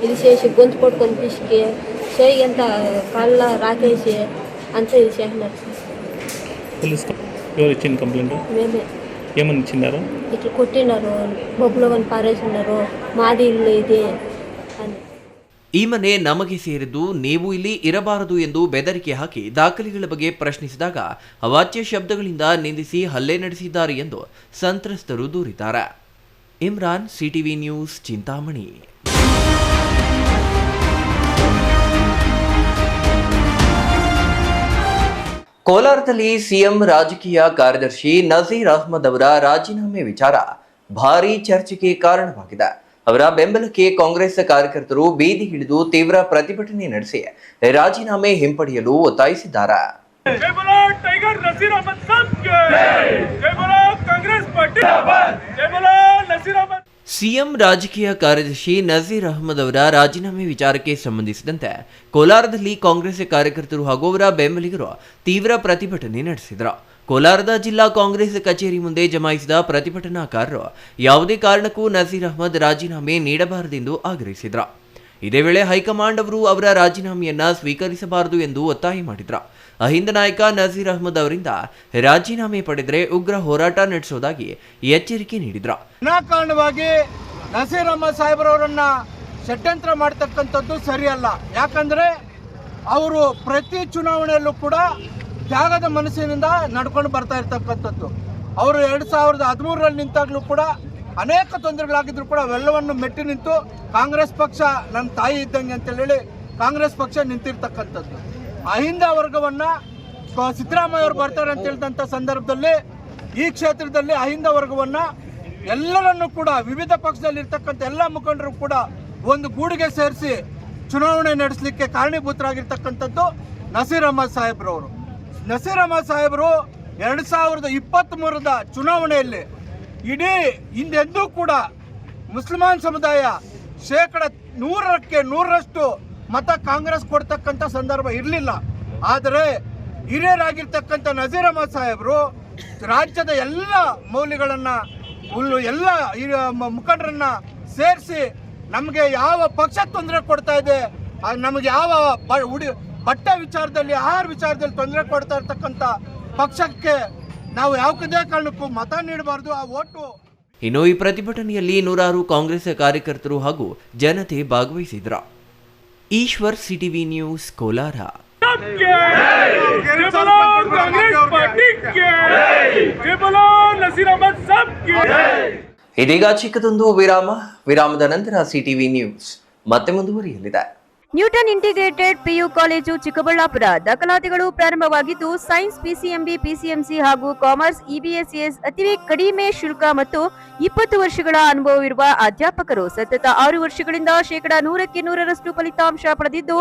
ఇది చేసి గొంతు కొట్టుకొని పిసికి చేయి అంతా కళ్ళ రాకేసి అంతా ఇది చేసినారు. పోలీస్ ఎవరు ఇచ్చింది కంప్లైంట్? మేమే. ఏమని ఇచ్చినారు? ఇట్లా కొట్టినారు, బొబ్బులో అని పారేసినారు, మాది ఇల్లు ఇది అని. ಈ ಮನೆ ನಮಗೆ ಸೇರಿದ್ದು, ನೀವು ಇಲ್ಲಿ ಇರಬಾರದು ಎಂದು ಬೆದರಿಕೆ ಹಾಕಿ ದಾಖಲೆಗಳ ಬಗ್ಗೆ ಪ್ರಶ್ನಿಸಿದಾಗ ಅವಾಚ್ಯ ಶಬ್ದಗಳಿಂದ ನಿಂದಿಸಿ ಹಲ್ಲೆ ನಡೆಸಿದ್ದಾರೆ ಎಂದು ಸಂತ್ರಸ್ತರು ದೂರಿದ್ದಾರೆ. Imran, CTV news, Chintamani. ಕೋಲಾರದಲ್ಲಿ ಸಿಎಂ ರಾಜಕೀಯ ಕಾರ್ಯದರ್ಶಿ ನಜೀರ್ ಅಹ್ಮದ್ ಅವರ ರಾಜೀನಾಮೆ ವಿಚಾರ ಭಾರೀ ಚರ್ಚೆಗೆ ಕಾರಣವಾಗಿದೆ. ಅವರ ಬೆಂಬಲಕ್ಕೆ ಕಾಂಗ್ರೆಸ್ ಕಾರ್ಯಕರ್ತರು ಬೀದಿಗಿಳಿದು ತೀವ್ರ ಪ್ರತಿಭಟನೆ ನಡೆಸಿ ರಾಜೀನಾಮೆ ಹಿಂಪಡೆಯಲು ಒತ್ತಾಯಿಸಿದ್ದಾರೆ. ಸಿಎಂ ರಾಜಕೀಯ ಕಾರ್ಯದರ್ಶಿ ನಜೀರ್ ಅಹ್ಮದ್ ಅವರ ರಾಜೀನಾಮೆ ವಿಚಾರಕ್ಕೆ ಸಂಬಂಧಿಸಿದಂತೆ ಕೋಲಾರದಲ್ಲಿ ಕಾಂಗ್ರೆಸ್ ಕಾರ್ಯಕರ್ತರು ಹಾಗೂ ಅವರ ಬೆಂಬಲಿಗರು ತೀವ್ರ ಪ್ರತಿಭಟನೆ ನಡೆಸಿದರು. ಕೋಲಾರದ ಜಿಲ್ಲಾ ಕಾಂಗ್ರೆಸ್ ಕಚೇರಿ ಮುಂದೆ ಜಮಾಯಿಸಿದ ಪ್ರತಿಭಟನಾಕಾರರು ಯಾವುದೇ ಕಾರಣಕ್ಕೂ ನಜೀರ್ ಅಹ್ಮದ್ ರಾಜೀನಾಮೆ ನೀಡಬಾರದೆಂದು ಆಗ್ರಹಿಸಿದರು. ಇದೇ ವೇಳೆ ಹೈಕಮಾಂಡ್ ಅವರು ಅವರ ರಾಜೀನಾಮೆಯನ್ನ ಸ್ವೀಕರಿಸಬಾರದು ಎಂದು ಒತ್ತಾಯ ಮಾಡಿದ್ರು. ಅಹಿಂದ ನಾಯಕ ನಜೀರ್ ಅಹ್ಮದ್ ಅವರಿಂದ ರಾಜೀನಾಮೆ ಪಡೆದರೆ ಉಗ್ರ ಹೋರಾಟ ನಡೆಸುವುದಾಗಿ ಎಚ್ಚರಿಕೆ ನೀಡಿದ್ರು. ವಿನಾಕಾರಣವಾಗಿ ನಜೀರ್ ಅಹ್ಮದ್ ಸಾಹೇಬ್ರವರನ್ನ ಷಡ್ಯಂತ್ರ ಮಾಡ್ತಕ್ಕಂಥದ್ದು ಸರಿಯಲ್ಲ. ಯಾಕಂದ್ರೆ ಅವರು ಪ್ರತಿ ಚುನಾವಣೆಯಲ್ಲೂ ಕೂಡ ತ್ಯಾಗದ ಮನಸ್ಸಿನಿಂದ ನಡ್ಕೊಂಡು ಬರ್ತಾ ಇರ್ತಕ್ಕಂಥದ್ದು. ಅವರು 2013ರಲ್ಲಿ ನಿಂತಾಗಲೂ ಕೂಡ ಅನೇಕ ತೊಂದರೆಗಳಾಗಿದ್ರು ಕೂಡ ಅವೆಲ್ಲವನ್ನು ಮೆಟ್ಟಿ ನಿಂತು ಕಾಂಗ್ರೆಸ್ ಪಕ್ಷ ನನ್ನ ತಾಯಿ ಇದ್ದಂಗೆ ಅಂತ ಹೇಳಿ ಕಾಂಗ್ರೆಸ್ ಪಕ್ಷ ನಿಂತಿರ್ತಕ್ಕಂಥದ್ದು. ಅಹಿಂದ ವರ್ಗವನ್ನ ಸಿದ್ದರಾಮಯ್ಯ ಅವರು ಬರ್ತಾರೆ ಅಂತ ಹೇಳಿದಂಥ ಸಂದರ್ಭದಲ್ಲಿ ಈ ಕ್ಷೇತ್ರದಲ್ಲಿ ಅಹಿಂದ ವರ್ಗವನ್ನ ಎಲ್ಲರನ್ನು ಕೂಡ ವಿವಿಧ ಪಕ್ಷದಲ್ಲಿ ಇರ್ತಕ್ಕಂಥ ಎಲ್ಲ ಮುಖಂಡರು ಕೂಡ ಒಂದು ಗೂಡಿಗೆ ಸೇರಿಸಿ ಚುನಾವಣೆ ನಡೆಸಲಿಕ್ಕೆ ಕಾರಣೀಭೂತರಾಗಿರ್ತಕ್ಕಂಥದ್ದು ನಜೀರ್ ಅಹ್ಮದ್ ಸಾಹೇಬ್ರವರು. ನಜೀರ್ ಅಹ್ಮದ್ ಸಾಹೇಬರು 2023ರ ಚುನಾವಣೆಯಲ್ಲಿ ಇಡೀ ಹಿಂದೆಂದೂ ಕೂಡ ಮುಸಲ್ಮಾನ್ ಸಮುದಾಯ 100% ಮತ ಕಾಂಗ್ರೆಸ್ ಕೊಡ್ತಕ್ಕಂಥ ಸಂದರ್ಭ ಇರಲಿಲ್ಲ. ಆದರೆ ಹಿರಿಯರಾಗಿರ್ತಕ್ಕಂಥ ನಜೀರ್ ಅಹ್ಮದ್ ಸಾಹೇಬರು ರಾಜ್ಯದ ಎಲ್ಲ ಮೌಲ್ಯಗಳನ್ನು ಎಲ್ಲ ಮುಖಂಡರನ್ನ ಸೇರಿಸಿ ನಮಗೆ ಯಾವ ಪಕ್ಷ ತೊಂದರೆ ಕೊಡ್ತಾ ಇದೆ, ನಮಗೆ ಯಾವ ಬಟ್ಟೆ ವಿಚಾರದಲ್ಲಿ, ಆಹಾರ ವಿಚಾರದಲ್ಲಿ ತೊಂದರೆ ಕೊಡ್ತಾ ಇರ್ತಕ್ಕಂಥ ಪಕ್ಷಕ್ಕೆ ನಾವು ಯಾವುದೇ ಕಾರಣಕ್ಕೂ ಮತ ನೀಡಬಾರ್ದು. ಆ ಓಟು. ಇನ್ನು ಈ ಪ್ರತಿಭಟನೆಯಲ್ಲಿ ನೂರಾರು ಕಾಂಗ್ರೆಸ್ ಕಾರ್ಯಕರ್ತರು ಹಾಗೂ ಜನತೆ ಭಾಗವಹಿಸಿದ್ರು. Eshwar, CTV news, Kolar. ಇದೀಗ ಚಿಕ್ಕದೊಂದು ವಿರಾಮದ ನಂತರ ಸಿಟಿವಿ ನ್ಯೂಸ್ ಮತ್ತೆ ಮುಂದುವರಿಯಲಿದೆ. Newton integrated PU college Chikkaballapura ದಾಖಲಾತಿಗಳು ಪ್ರಾರಂಭವಾಗಿದ್ದು ಸೈನ್ಸ್, ಪಿಸಿಎಂಬಿ, ಪಿಸಿಎಂಸಿ ಹಾಗೂ ಕಾಮರ್ಸ್, ಇಬಿಎಸ್ಎಸ್ ಅತಿ ಕಡಿಮೆ ಶುಲ್ಕ ಮತ್ತು 20 ವರ್ಷಗಳ ಅನುಭವವಿರುವ ಅಧ್ಯಾಪಕರು ಸತತ 6 ವರ್ಷಗಳಿಂದ 100% ಫಲಿತಾಂಶ ಪಡೆದಿದ್ದು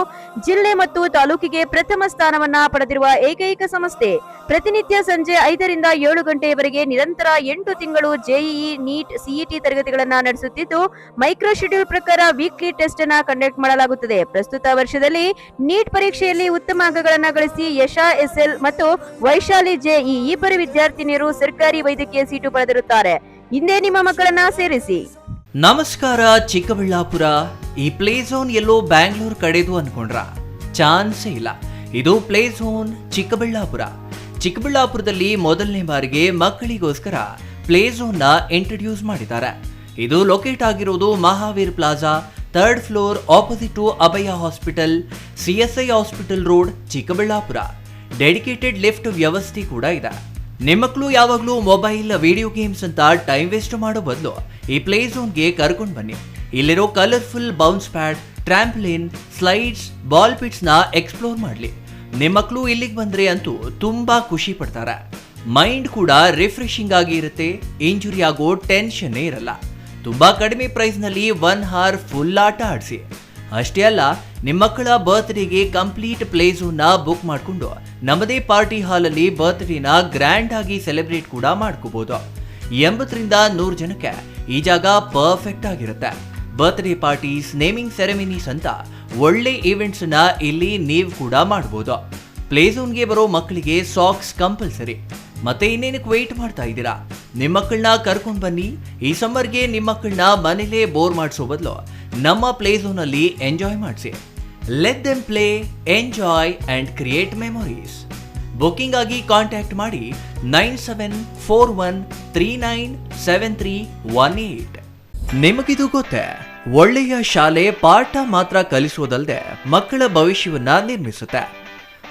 ಜಿಲ್ಲೆ ಮತ್ತು ತಾಲೂಕಿಗೆ ಪ್ರಥಮ ಸ್ಥಾನವನ್ನ ಪಡೆದಿರುವ ಏಕೈಕ ಸಂಸ್ಥೆ. ಪ್ರತಿನಿತ್ಯ ಸಂಜೆ 5 ರಿಂದ 7 ಗಂಟೆಯವರೆಗೆ ನಿರಂತರ 8 ತಿಂಗಳು ಜೆಇಇ, ನೀಟ್, ಸಿಇಟಿ ತರಗತಿಗಳನ್ನ ನಡೆಸುತ್ತಿದ್ದು ಮೈಕ್ರೋ ಶೆಡ್ಯೂಲ್ ಪ್ರಕಾರ ವೀಕ್ಲಿ ಟೆಸ್ಟ್ ಅನ್ನ ಕಂಡಕ್ಟ್ ಮಾಡಲಾಗುತ್ತದೆ. ಪ್ರಸ್ತುತ ವರ್ಷದಲ್ಲಿ ನೀಟ್ ಪರೀಕ್ಷೆಯಲ್ಲಿ ಉತ್ತಮ ಅಂಕಗಳನ್ನ ಗಳಿಸಿ ಯಶಾ ಎಸ್ಎಲ್ ಮತ್ತು ವೈಶಾಲಿ ಜೆಇ ಇಬ್ಬರು ವಿದ್ಯಾರ್ಥಿನಿಯರು ಸರ್ಕಾರಿ ವೈದ್ಯಕೀಯ ಸೀಟು ಪಡೆದಿರುತ್ತಾರೆ. ಹಿಂದೆ ನಿಮ್ಮ ಮಕ್ಕಳನ್ನ ಸೇರಿಸಿ. ನಮಸ್ಕಾರ ಚಿಕ್ಕಬಳ್ಳಾಪುರ. ಈ ಪ್ಲೇ ಝೋನ್ ಎಲ್ಲೋ ಬ್ಯಾಂಗ್ಳೂರ್ ಕಡೆದು ಅನ್ಕೊಂಡ್ರ? ಚಾನ್ಸೇ ಇಲ್ಲ. ಇದು ಪ್ಲೇ ಝೋನ್ ಚಿಕ್ಕಬಳ್ಳಾಪುರ. ಚಿಕ್ಕಬಳ್ಳಾಪುರದಲ್ಲಿ ಮೊದಲನೇ ಬಾರಿಗೆ ಮಕ್ಕಳಿಗೋಸ್ಕರ ಪ್ಲೇ ಝೋನ್ ನ ಇಂಟ್ರೊಡ್ಯೂಸ್ ಮಾಡಿದ್ದಾರೆ. ಇದು ಲೊಕೇಟ್ ಆಗಿರೋದು Mahaveer plaza, 3rd floor, opposite to Abhaya hospital, CSI hospital road, Chikkaballapura. Dedicated lift ವ್ಯವಸ್ಥೆ ಕೂಡ ಇದೆ. ನಿಮ್ಮ ಮಕ್ಕಳು ಯಾವಾಗಲೂ ಮೊಬೈಲ್, ವಿಡಿಯೋ ಗೇಮ್ಸ್ ಅಂತ ಟೈಮ್ ವೇಸ್ಟ್ ಮಾಡೋ ಬದಲು ಈ ಪ್ಲೇ ಝೋನ್ಗೆ ಕರ್ಕೊಂಡು ಬನ್ನಿ. ಇಲ್ಲಿರೋ colourful bounce pad, trampoline, slides, ball ಪಿಟ್ಸ್ನ ಎಕ್ಸ್ಪ್ಲೋರ್ ಮಾಡಲಿ. ನಿಮ್ಮ ಮಕ್ಕಳು ಇಲ್ಲಿಗೆ ಬಂದರೆ ಅಂತೂ ತುಂಬಾ ಖುಷಿ ಪಡ್ತಾರೆ. ಮೈಂಡ್ ಕೂಡ ರಿಫ್ರೆಶಿಂಗ್ ಆಗಿ ಇರುತ್ತೆ, ಇಂಜುರಿ ಆಗೋ ಟೆನ್ಷನ್ನೇ ಇರಲ್ಲ. ತುಂಬಾ ಕಡಿಮೆ ಪ್ರೈಸ್ನಲ್ಲಿ 1 ಅವರ್ ಫುಲ್ ಆಟ ಆಡಿಸಿ. ಅಷ್ಟೇ ಅಲ್ಲ, ನಿಮ್ಮ ಮಕ್ಕಳ ಬರ್ತ್ಡೇಗೆ ಕಂಪ್ಲೀಟ್ ಪ್ಲೇ ಝೋನ್ನ ಬುಕ್ ಮಾಡಿಕೊಂಡು ನಮ್ಮದೇ ಪಾರ್ಟಿ ಹಾಲಲ್ಲಿ ಬರ್ತ್ಡೇನ ಗ್ರ್ಯಾಂಡ್ ಆಗಿ ಸೆಲೆಬ್ರೇಟ್ ಕೂಡ ಮಾಡ್ಕೋಬಹುದು. 80ರಿಂದ 100 ಜನಕ್ಕೆ ಈ ಜಾಗ ಪರ್ಫೆಕ್ಟ್ ಆಗಿರುತ್ತೆ. ಬರ್ತ್ಡೇ ಪಾರ್ಟೀಸ್, ನೇಮಿಂಗ್ ಸೆರೆಮನೀಸ್ ಅಂತ ಒಳ್ಳೆ ಈವೆಂಟ್ಸ್ ನ ಇಲ್ಲಿ ನೀವು ಕೂಡ ಮಾಡಬಹುದು. ಪ್ಲೇ ಝೋನ್ಗೆ ಬರೋ ಮಕ್ಕಳಿಗೆ ಸಾಕ್ಸ್ ಕಂಪಲ್ಸರಿ. ಮತ್ತೆ ಇನ್ನೇನಕ್ಕೆ ವೇಟ್ ಮಾಡ್ತಾ ಇದ್ದೀರಾ? ನಿಮ್ಮ ಮಕ್ಕಳನ್ನ ಕರ್ಕೊಂಡು ಬನ್ನಿ. ಈ ಸಮ್ಮರ್ಗೆ ನಿಮ್ಮ ಮಕ್ಕಳನ್ನ ಮನೇಲೇ ಬೋರ್ ಮಾಡಿಸೋ ಬದಲು ನಮ್ಮ ಪ್ಲೇ ಝೋನ್ ಅಲ್ಲಿ ಎಂಜಾಯ್ ಮಾಡಿಸಿ. Let them play, enjoy and create memories. Booking ಆಗಿ ಕಾಂಟ್ಯಾಕ್ಟ್ ಮಾಡಿ 9741397318. ನಿಮಗಿದು ಗೊತ್ತೇ, ಒಳ್ಳೆಯ ಶಾಲೆ ಪಾಠ ಮಾತ್ರ ಕಲಿಸೋದಲ್ಲದೆ ಮಕ್ಕಳ ಭವಿಷ್ಯವನ್ನ ನಿರ್ಮಿಸುತ್ತೆ.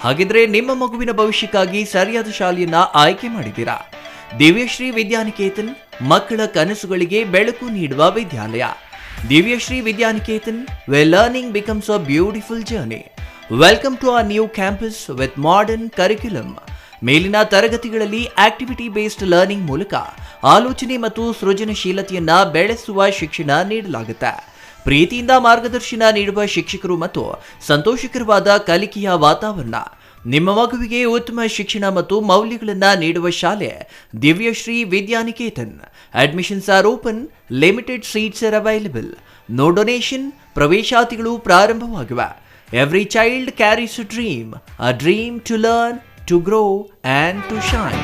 ಹಾಗಿದ್ರೆ ನಿಮ್ಮ ಮಗುವಿನ ಭವಿಷ್ಯಕ್ಕಾಗಿ ಸರಿಯಾದ ಶಾಲೆಯನ್ನ ಆಯ್ಕೆ ಮಾಡಿದ್ದೀರಾ? ದಿವ್ಯಶ್ರೀ ವಿದ್ಯಾನಿಕೇತನ್, ಮಕ್ಕಳ ಕನಸುಗಳಿಗೆ ಬೆಳಕು ನೀಡುವ ವಿದ್ಯಾಲಯ. Divyashree Vidyaniketan, where learning becomes a beautiful journey. Welcome to our new campus with modern curriculum. ಮೇಲಿನ ತರಗತಿಗಳಲ್ಲಿ ಆಕ್ಟಿವಿಟಿ ಬೇಸ್ಡ್ ಲರ್ನಿಂಗ್ ಮೂಲಕ ಆಲೋಚನೆ ಮತ್ತು ಸೃಜನಶೀಲತೆಯನ್ನ ಬೆಳೆಸುವ ಶಿಕ್ಷಣ ನೀಡಲಾಗುತ್ತೆ. ಪ್ರೀತಿಯಿಂದ ಮಾರ್ಗದರ್ಶನ ನೀಡುವ ಶಿಕ್ಷಕರು ಮತ್ತು ಸಂತೋಷಕರವಾದ ಕಲಿಕೆಯ ವಾತಾವರಣ. ನಿಮ್ಮ ಮಗುವಿಗೆ ಉತ್ತಮ ಶಿಕ್ಷಣ ಮತ್ತು ಮೌಲ್ಯಗಳನ್ನ ನೀಡುವ ಶಾಲೆ Divyashree Vidyaniketan. Admissions are open, limited seats are available, no donation. ಪ್ರವೇಶಾತಿಗಳು ಪ್ರಾರಂಭವಾಗಿವೆ. Every child carries a dream to learn, to grow and to shine.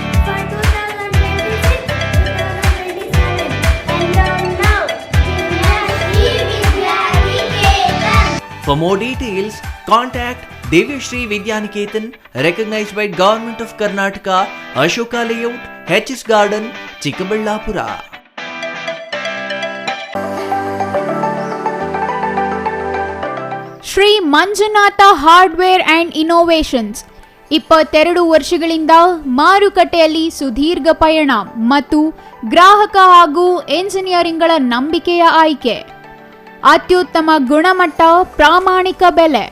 For more details, contact Devyashri Vidyaniketan, recognized by Government of Karnataka, Ashoka Layout, HS Garden, Chikkaballapura. Shri Manjunatha hardware and innovations 22 ವರ್ಷಗಳಿಂದ ಮಾರುಕಟ್ಟೆಯಲ್ಲಿ ಸುದೀರ್ಘ ಪಯಣ ಮತ್ತು ಗ್ರಾಹಕ ಹಾಗೂ ಎಂಜಿನಿಯರಿಂಗ್ಗಳ ನಂಬಿಕೆಯ ಆಯ್ಕೆ. ಅತ್ಯುತ್ತಮ ಗುಣಮಟ್ಟ, ಪ್ರಾಮಾಣಿಕ ಬೆಲೆ.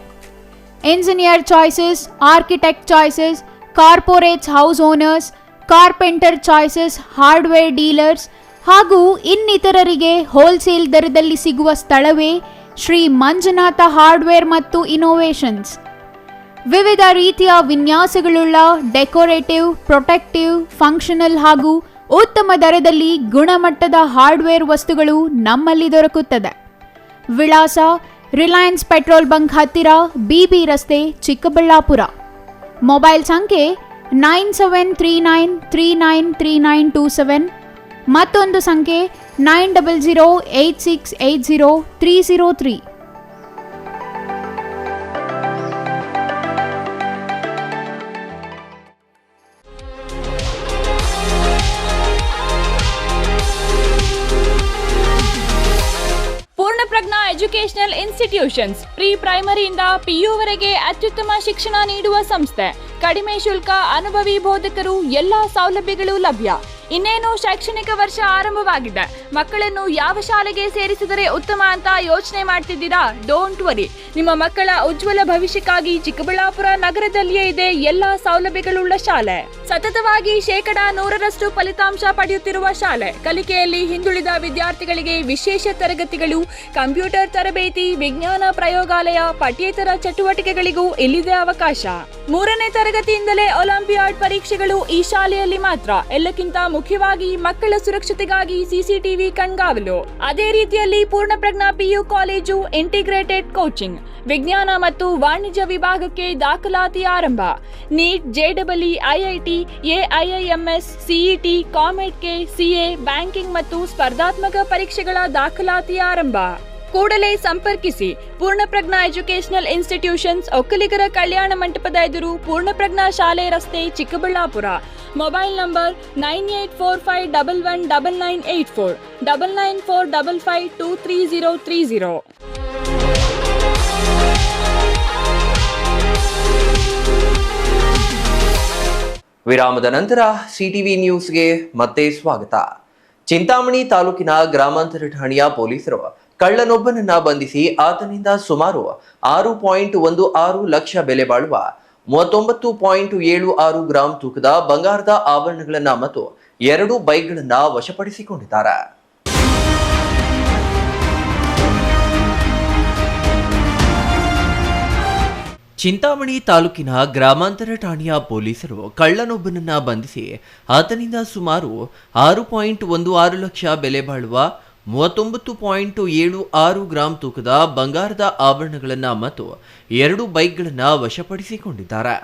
Engineer choices, architect choices, corporates, house owners, carpenter choices, hardware dealers ಹಾಗೂ ಇನ್ನಿತರರಿಗೆ ಹೋಲ್ಸೇಲ್ ದರದಲ್ಲಿ ಸಿಗುವ ಸ್ಥಳವೇ ಶ್ರೀ ಮಂಜುನಾಥ ಹಾರ್ಡ್ವೇರ್ ಮತ್ತು ಇನೋವೇಷನ್ಸ್. ವಿವಿಧ ರೀತಿಯ ವಿನ್ಯಾಸಗಳುಳ್ಳ ಡೆಕೋರೇಟಿವ್, ಪ್ರೊಟೆಕ್ಟಿವ್, ಫಂಕ್ಷನಲ್ ಹಾಗೂ ಉತ್ತಮ ದರದಲ್ಲಿ ಗುಣಮಟ್ಟದ ಹಾರ್ಡ್ವೇರ್ ವಸ್ತುಗಳು ನಮ್ಮಲ್ಲಿ ದೊರಕುತ್ತದೆ. ವಿಳಾಸ: ರಿಲಯನ್ಸ್ ಪೆಟ್ರೋಲ್ ಬಂಕ್ ಹತ್ತಿರ, BB ರಸ್ತೆ, ಚಿಕ್ಕಬಳ್ಳಾಪುರ. ಮೊಬೈಲ್ ಸಂಖ್ಯೆ 9739393927. ಮತ್ತೊಂದು ಸಂಖ್ಯೆ 9008680303. ಪೂರ್ಣಪ್ರಜ್ಞಾ ಎಜುಕೇಶನಲ್ ಇನ್ಸ್ಟಿಟ್ಯೂಷನ್ಸ್ ಪ್ರೀ ಪ್ರೈಮರಿಯಿಂದ PU ವರೆಗೆ ಅತ್ಯುತ್ತಮ ಶಿಕ್ಷಣ ನೀಡುವ ಸಂಸ್ಥೆ. ಕಡಿಮೆ ಶುಲ್ಕ, ಅನುಭವಿ ಬೋಧಕರು, ಎಲ್ಲಾ ಸೌಲಭ್ಯಗಳು ಲಭ್ಯ. ಇನ್ನೇನು ಶೈಕ್ಷಣಿಕ ವರ್ಷ ಆರಂಭವಾಗಿದೆ. ಮಕ್ಕಳನ್ನು ಯಾವ ಶಾಲೆಗೆ ಸೇರಿಸಿದರೆ ಉತ್ತಮ ಅಂತ ಯೋಚನೆ ಮಾಡ್ತಿದ್ದೀರಾ? ಡೋಂಟ್ ವರಿ, ನಿಮ್ಮ ಮಕ್ಕಳ ಉಜ್ವಲ ಭವಿಷ್ಯಕ್ಕಾಗಿ ಚಿಕ್ಕಬಳ್ಳಾಪುರ ನಗರದಲ್ಲಿಯೇ ಇದೆ ಎಲ್ಲಾ ಸೌಲಭ್ಯಗಳುಳ್ಳ ಶಾಲೆ. ಸತತವಾಗಿ 100% ಫಲಿತಾಂಶ ಪಡೆಯುತ್ತಿರುವ ಶಾಲೆ. ಕಲಿಕೆಯಲ್ಲಿ ಹಿಂದುಳಿದ ವಿದ್ಯಾರ್ಥಿಗಳಿಗೆ ವಿಶೇಷ ತರಗತಿಗಳು, ಕಂಪ್ಯೂಟರ್ ತರಬೇತಿ, ವಿಜ್ಞಾನ ಪ್ರಯೋಗಾಲಯ, ಪಠ್ಯೇತರ ಚಟುವಟಿಕೆಗಳಿಗೂ ಇಲ್ಲಿದೆ ಅವಕಾಶ. 3ನೇ ತರಗತಿಯಿಂದಲೇ ಒಲಿಂಪಿಯಾಡ್ ಪರೀಕ್ಷೆಗಳು ಈ ಶಾಲೆಯಲ್ಲಿ ಮಾತ್ರ. ಎಲ್ಲಕ್ಕಿಂತ ಮುಖ್ಯವಾಗಿ ಮಕ್ಕಳ ಸುರಕ್ಷತೆಗಾಗಿ CCTV ಕಣ್ಗಾವಲು. ಅದೇ ರೀತಿಯಲ್ಲಿ Poornaprajna PU college integrated coaching, ವಿಜ್ಞಾನ ಮತ್ತು ವಾಣಿಜ್ಯ ವಿಭಾಗಕ್ಕೆ ದಾಖಲಾತಿ ಆರಂಭ. NEET, JEE, IIT, AIIMS, CET, COMEDK, CA, banking ಮತ್ತು ಸ್ಪರ್ಧಾತ್ಮಕ ಪರೀಕ್ಷೆಗಳ ದಾಖಲಾತಿ ಆರಂಭ. ಕೂಡಲೇ ಸಂಪರ್ಕಿಸಿ. ಪೂರ್ಣಪ್ರಜ್ಞಾ ಎಜುಕೇಶನಲ್ ಇನ್ಸ್ಟಿಟ್ಯೂಷನ್ಸ್, ಒಕ್ಕಲಿಗರ ಕಲ್ಯಾಣ ಮಂಟಪದ ಎದುರು, ಪೂರ್ಣಪ್ರಜ್ಞಾ ಶಾಲೆ ರಸ್ತೆ, ಚಿಕ್ಕಬಳ್ಳಾಪುರ. Mobile number 9845119984, 9945523030. ವಿರಾಮದ ನಂತರ CTV ನ್ಯೂಸ್ಗೆ ಮತ್ತೆ ಸ್ವಾಗತ. ಚಿಂತಾಮಣಿ ತಾಲೂಕಿನ ಗ್ರಾಮಾಂತರ ಠಾಣೆಯ ಪೊಲೀಸರು ಕಳ್ಳನೊಬ್ಬನನ್ನ ಬಂಧಿಸಿ ಆತನಿಂದ ಸುಮಾರು 6.16 ಲಕ್ಷ ಬೆಲೆ ಬಾಳುವ 39.76 ಗ್ರಾಂ ತೂಕದ ಬಂಗಾರದ ಆಭರಣಗಳನ್ನ ಮತ್ತು 2 ಬೈಕ್ಗಳನ್ನ ವಶಪಡಿಸಿಕೊಂಡಿದ್ದಾರೆ. ಚಿಂತಾಮಣಿ ತಾಲೂಕಿನ ಗ್ರಾಮಾಂತರ ಠಾಣೆಯ ಪೊಲೀಸರು ಕಳ್ಳನೊಬ್ಬನನ್ನ ಬಂಧಿಸಿ ಆತನಿಂದ ಸುಮಾರು 6.16 ಲಕ್ಷ ಬೆಲೆ ಬಾಳುವ 39.76 ಗ್ರಾಂ ತೂಕದ ಬಂಗಾರದ ಆಭರಣಗಳನ್ನು ಮತ್ತು 2 ಬೈಕ್ಗಳನ್ನು ವಶಪಡಿಸಿಕೊಂಡಿದ್ದಾರೆ.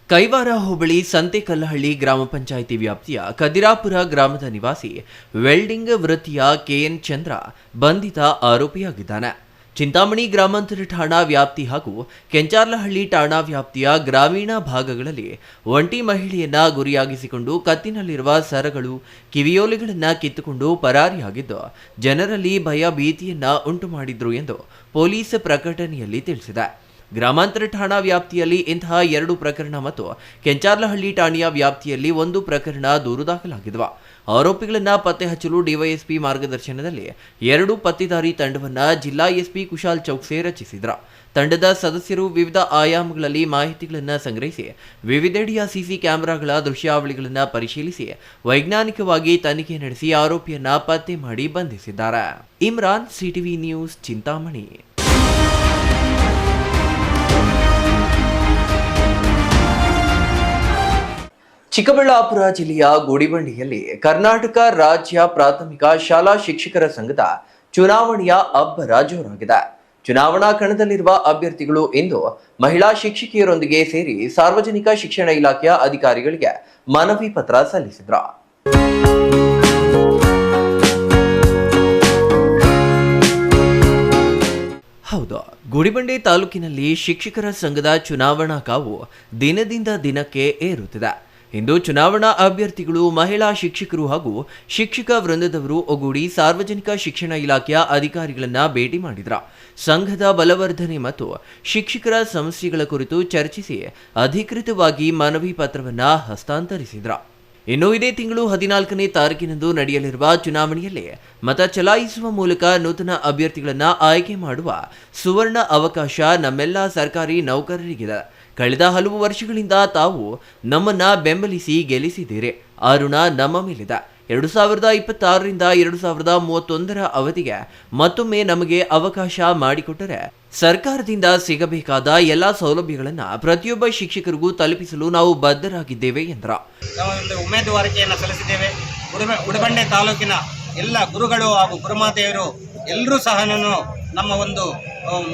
ಕೈವಾರ ಹೋಬಳಿ ಸಂತೆಕಲ್ಲಹಳ್ಳಿ ಗ್ರಾಮ ಪಂಚಾಯಿತಿ ವ್ಯಾಪ್ತಿಯ ಕದಿರಾಪುರ ಗ್ರಾಮದ ನಿವಾಸಿ ವೆಲ್ಡಿಂಗ್ ವೃತ್ತಿಯ ಕೆಎನ್ ಚಂದ್ರ ಬಂಧಿತ ಆರೋಪಿಯಾಗಿದ್ದಾನೆ. ಚಿಂತಾಮಣಿ ಗ್ರಾಮಾಂತರ ಠಾಣಾ ವ್ಯಾಪ್ತಿ ಹಾಗೂ ಕೆಂಚಾರ್ಲಹಳ್ಳಿ ಠಾಣಾ ವ್ಯಾಪ್ತಿಯ ಗ್ರಾಮೀಣ ಭಾಗಗಳಲ್ಲಿ ಒಂಟಿ ಮಹಿಳೆಯನ್ನ ಗುರಿಯಾಗಿಸಿಕೊಂಡು ಕತ್ತಿನಲ್ಲಿರುವ ಸರಗಳು, ಕಿವಿಯೋಲೆಗಳನ್ನು ಕಿತ್ತುಕೊಂಡು ಪರಾರಿಯಾಗಿದ್ದು ಜನರಲ್ಲಿ ಭಯ ಭೀತಿಯನ್ನ ಉಂಟು ಮಾಡಿದ್ರು ಎಂದು ಪೊಲೀಸ್ ಪ್ರಕಟಣೆಯಲ್ಲಿ ತಿಳಿಸಿದೆ. ಗ್ರಾಮಾಂತರ ಠಾಣಾ ವ್ಯಾಪ್ತಿಯಲ್ಲಿ ಇಂತಹ 2 ಪ್ರಕರಣ ಮತ್ತು ಕೆಂಚಾರ್ಲಹಳ್ಳಿ ಠಾಣೆಯ ವ್ಯಾಪ್ತಿಯಲ್ಲಿ 1 ಪ್ರಕರಣ ದೂರು ದಾಖಲಾಗಿದ್ವು. ಆರೋಪಿಗಳನ್ನು ಪತ್ತೆ ಹಚ್ಚಲು ಡಿವೈಎಸ್ಪಿ ಮಾರ್ಗದರ್ಶನದಲ್ಲಿ 2 ಪತ್ತೆದಾರಿ ತಂಡವನ್ನ ಜಿಲ್ಲಾ ಎಸ್ಪಿ ಕುಶಾಲ್ ಚೌಕ್ಸೆ ರಚಿಸಿದ್ರು. ತಂಡದ ಸದಸ್ಯರು ವಿವಿಧ ಆಯಾಮಗಳಲ್ಲಿ ಮಾಹಿತಿಗಳನ್ನು ಸಂಗ್ರಹಿಸಿ ವಿವಿಧೆಡೆಯ ಸಿಸಿ ಕ್ಯಾಮೆರಾಗಳ ದೃಶ್ಯಾವಳಿಗಳನ್ನು ಪರಿಶೀಲಿಸಿ ವೈಜ್ಞಾನಿಕವಾಗಿ ತನಿಖೆ ನಡೆಸಿ ಆರೋಪಿಯನ್ನ ಪತ್ತೆ ಮಾಡಿ ಬಂಧಿಸಿದ್ದಾರೆ. Imran, CTV news, Chintamani. ಚಿಕ್ಕಬಳ್ಳಾಪುರ ಜಿಲ್ಲೆಯ ಗುಡಿಬಂಡೆಯಲ್ಲಿ ಕರ್ನಾಟಕ ರಾಜ್ಯ ಪ್ರಾಥಮಿಕ ಶಾಲಾ ಶಿಕ್ಷಕರ ಸಂಘದ ಚುನಾವಣೆಯ ಅಬ್ಬರ ಜೋರಾಗಿದೆ. ಚುನಾವಣಾ ಕಣದಲ್ಲಿರುವ ಅಭ್ಯರ್ಥಿಗಳು ಇಂದು ಮಹಿಳಾ ಶಿಕ್ಷಕಿಯರೊಂದಿಗೆ ಸೇರಿ ಸಾರ್ವಜನಿಕ ಶಿಕ್ಷಣ ಇಲಾಖೆಯ ಅಧಿಕಾರಿಗಳಿಗೆ ಮನವಿ ಪತ್ರ ಸಲ್ಲಿಸಿದ್ರು. ಹೌದು, ಗುಡಿಬಂಡೆ ತಾಲೂಕಿನಲ್ಲಿ ಶಿಕ್ಷಕರ ಸಂಘದ ಚುನಾವಣಾ ಕಾವು ದಿನದಿಂದ ದಿನಕ್ಕೆ ಏರುತ್ತಿದೆ. ಇಂದು ಚುನಾವಣಾ ಅಭ್ಯರ್ಥಿಗಳು, ಮಹಿಳಾ ಶಿಕ್ಷಕರು ಹಾಗೂ ಶಿಕ್ಷಕ ವೃಂದದವರು ಒಗ್ಗೂಡಿ ಸಾರ್ವಜನಿಕ ಶಿಕ್ಷಣ ಇಲಾಖೆಯ ಅಧಿಕಾರಿಗಳನ್ನ ಭೇಟಿ ಮಾಡಿದ್ರು. ಸಂಘದ ಬಲವರ್ಧನೆ ಮತ್ತು ಶಿಕ್ಷಕರ ಸಮಸ್ಯೆಗಳ ಕುರಿತು ಚರ್ಚಿಸಿ ಅಧಿಕೃತವಾಗಿ ಮನವಿ ಪತ್ರವನ್ನ ಹಸ್ತಾಂತರಿಸಿದ್ರು. ಇನ್ನು ಇದೇ ತಿಂಗಳು 14ನೇ ತಾರೀಕಿನಂದು ನಡೆಯಲಿರುವ ಚುನಾವಣೆಯಲ್ಲಿ ಮತ ಚಲಾಯಿಸುವ ಮೂಲಕ ನೂತನ ಅಭ್ಯರ್ಥಿಗಳನ್ನ ಆಯ್ಕೆ ಮಾಡುವ ಸುವರ್ಣ ಅವಕಾಶ ನಮ್ಮೆಲ್ಲ ಸರ್ಕಾರಿ ನೌಕರರಿಗಿದೆ. ಕಳೆದ ಹಲವು ವರ್ಷಗಳಿಂದ ತಾವು ನಮ್ಮನ್ನ ಬೆಂಬಲಿಸಿ ಗೆಲ್ಲಿಸಿದ್ದೀರಿ. ಆ ಋಣ ನಮ್ಮ ಮೇಲಿದೆ. 2026ರಿಂದ 2031ರ ಅವಧಿಗೆ ಮತ್ತೊಮ್ಮೆ ನಮಗೆ ಅವಕಾಶ ಮಾಡಿಕೊಟ್ಟರೆ ಸರ್ಕಾರದಿಂದ ಸಿಗಬೇಕಾದ ಎಲ್ಲಾ ಸೌಲಭ್ಯಗಳನ್ನು ಪ್ರತಿಯೊಬ್ಬ ಶಿಕ್ಷಕರಿಗೂ ತಲುಪಿಸಲು ನಾವು ಬದ್ಧರಾಗಿದ್ದೇವೆ ಎಂದರು. ನಾವು ಉಮೇದುವಾರಿಕೆಯನ್ನು ಸಲ್ಲಿಸಿದ್ದೇವೆ. ಗುಡಿಬಂಡೆ ತಾಲೂಕಿನ ಎಲ್ಲ ಗುರುಗಳು ಹಾಗೂ ಗುರುಮಾತೆಯರು ಎಲ್ಲರೂ ಸಹ ನಮ್ಮ ಒಂದು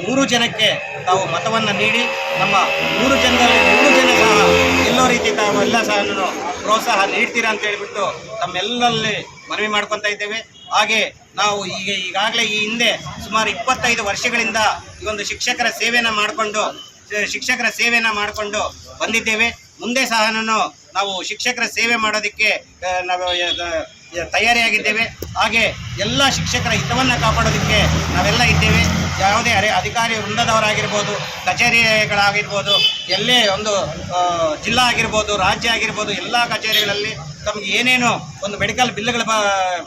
3 ಜನಕ್ಕೆ ತಾವು ಮತವನ್ನು ನೀಡಿ ನಮ್ಮ 3 ಜನದಲ್ಲಿ 3 ಜನ ಸಹ ಎಲ್ಲೋ ರೀತಿ ತಾವು ಎಲ್ಲ ಸಹ ಪ್ರೋತ್ಸಾಹ ನೀಡ್ತೀರಾ ಅಂತ ಹೇಳಿಬಿಟ್ಟು ತಮ್ಮೆಲ್ಲರಲ್ಲಿ ಮನವಿ ಮಾಡ್ಕೊತಾ ಇದ್ದೇವೆ. ಹಾಗೆ ನಾವು ಈಗಾಗಲೇ ಈ ಹಿಂದೆ ಸುಮಾರು 25 ವರ್ಷಗಳಿಂದ ಈ ಒಂದು ಶಿಕ್ಷಕರ ಸೇವೆಯನ್ನು ಮಾಡಿಕೊಂಡು ಬಂದಿದ್ದೇವೆ. ಮುಂದೆ ಸಹ ನಾವು ಶಿಕ್ಷಕರ ಸೇವೆ ಮಾಡೋದಕ್ಕೆ ನಾವು ತಯಾರಿಯಾಗಿದ್ದೇವೆ. ಹಾಗೆ ಎಲ್ಲ ಶಿಕ್ಷಕರ ಹಿತವನ್ನು ಕಾಪಾಡೋದಕ್ಕೆ ನಾವೆಲ್ಲ ಇದ್ದೇವೆ. ಯಾವುದೇ ಅಧಿಕಾರಿ ವೃಂದದವರಾಗಿರ್ಬೋದು, ಕಚೇರಿಗಳಾಗಿರ್ಬೋದು, ಎಲ್ಲೇ ಒಂದು ಜಿಲ್ಲಾ ಆಗಿರ್ಬೋದು, ರಾಜ್ಯ ಆಗಿರ್ಬೋದು, ಎಲ್ಲ ಕಚೇರಿಗಳಲ್ಲಿ ತಮಗೆ ಏನೇನು ಒಂದು ಮೆಡಿಕಲ್ ಬಿಲ್ಗಳು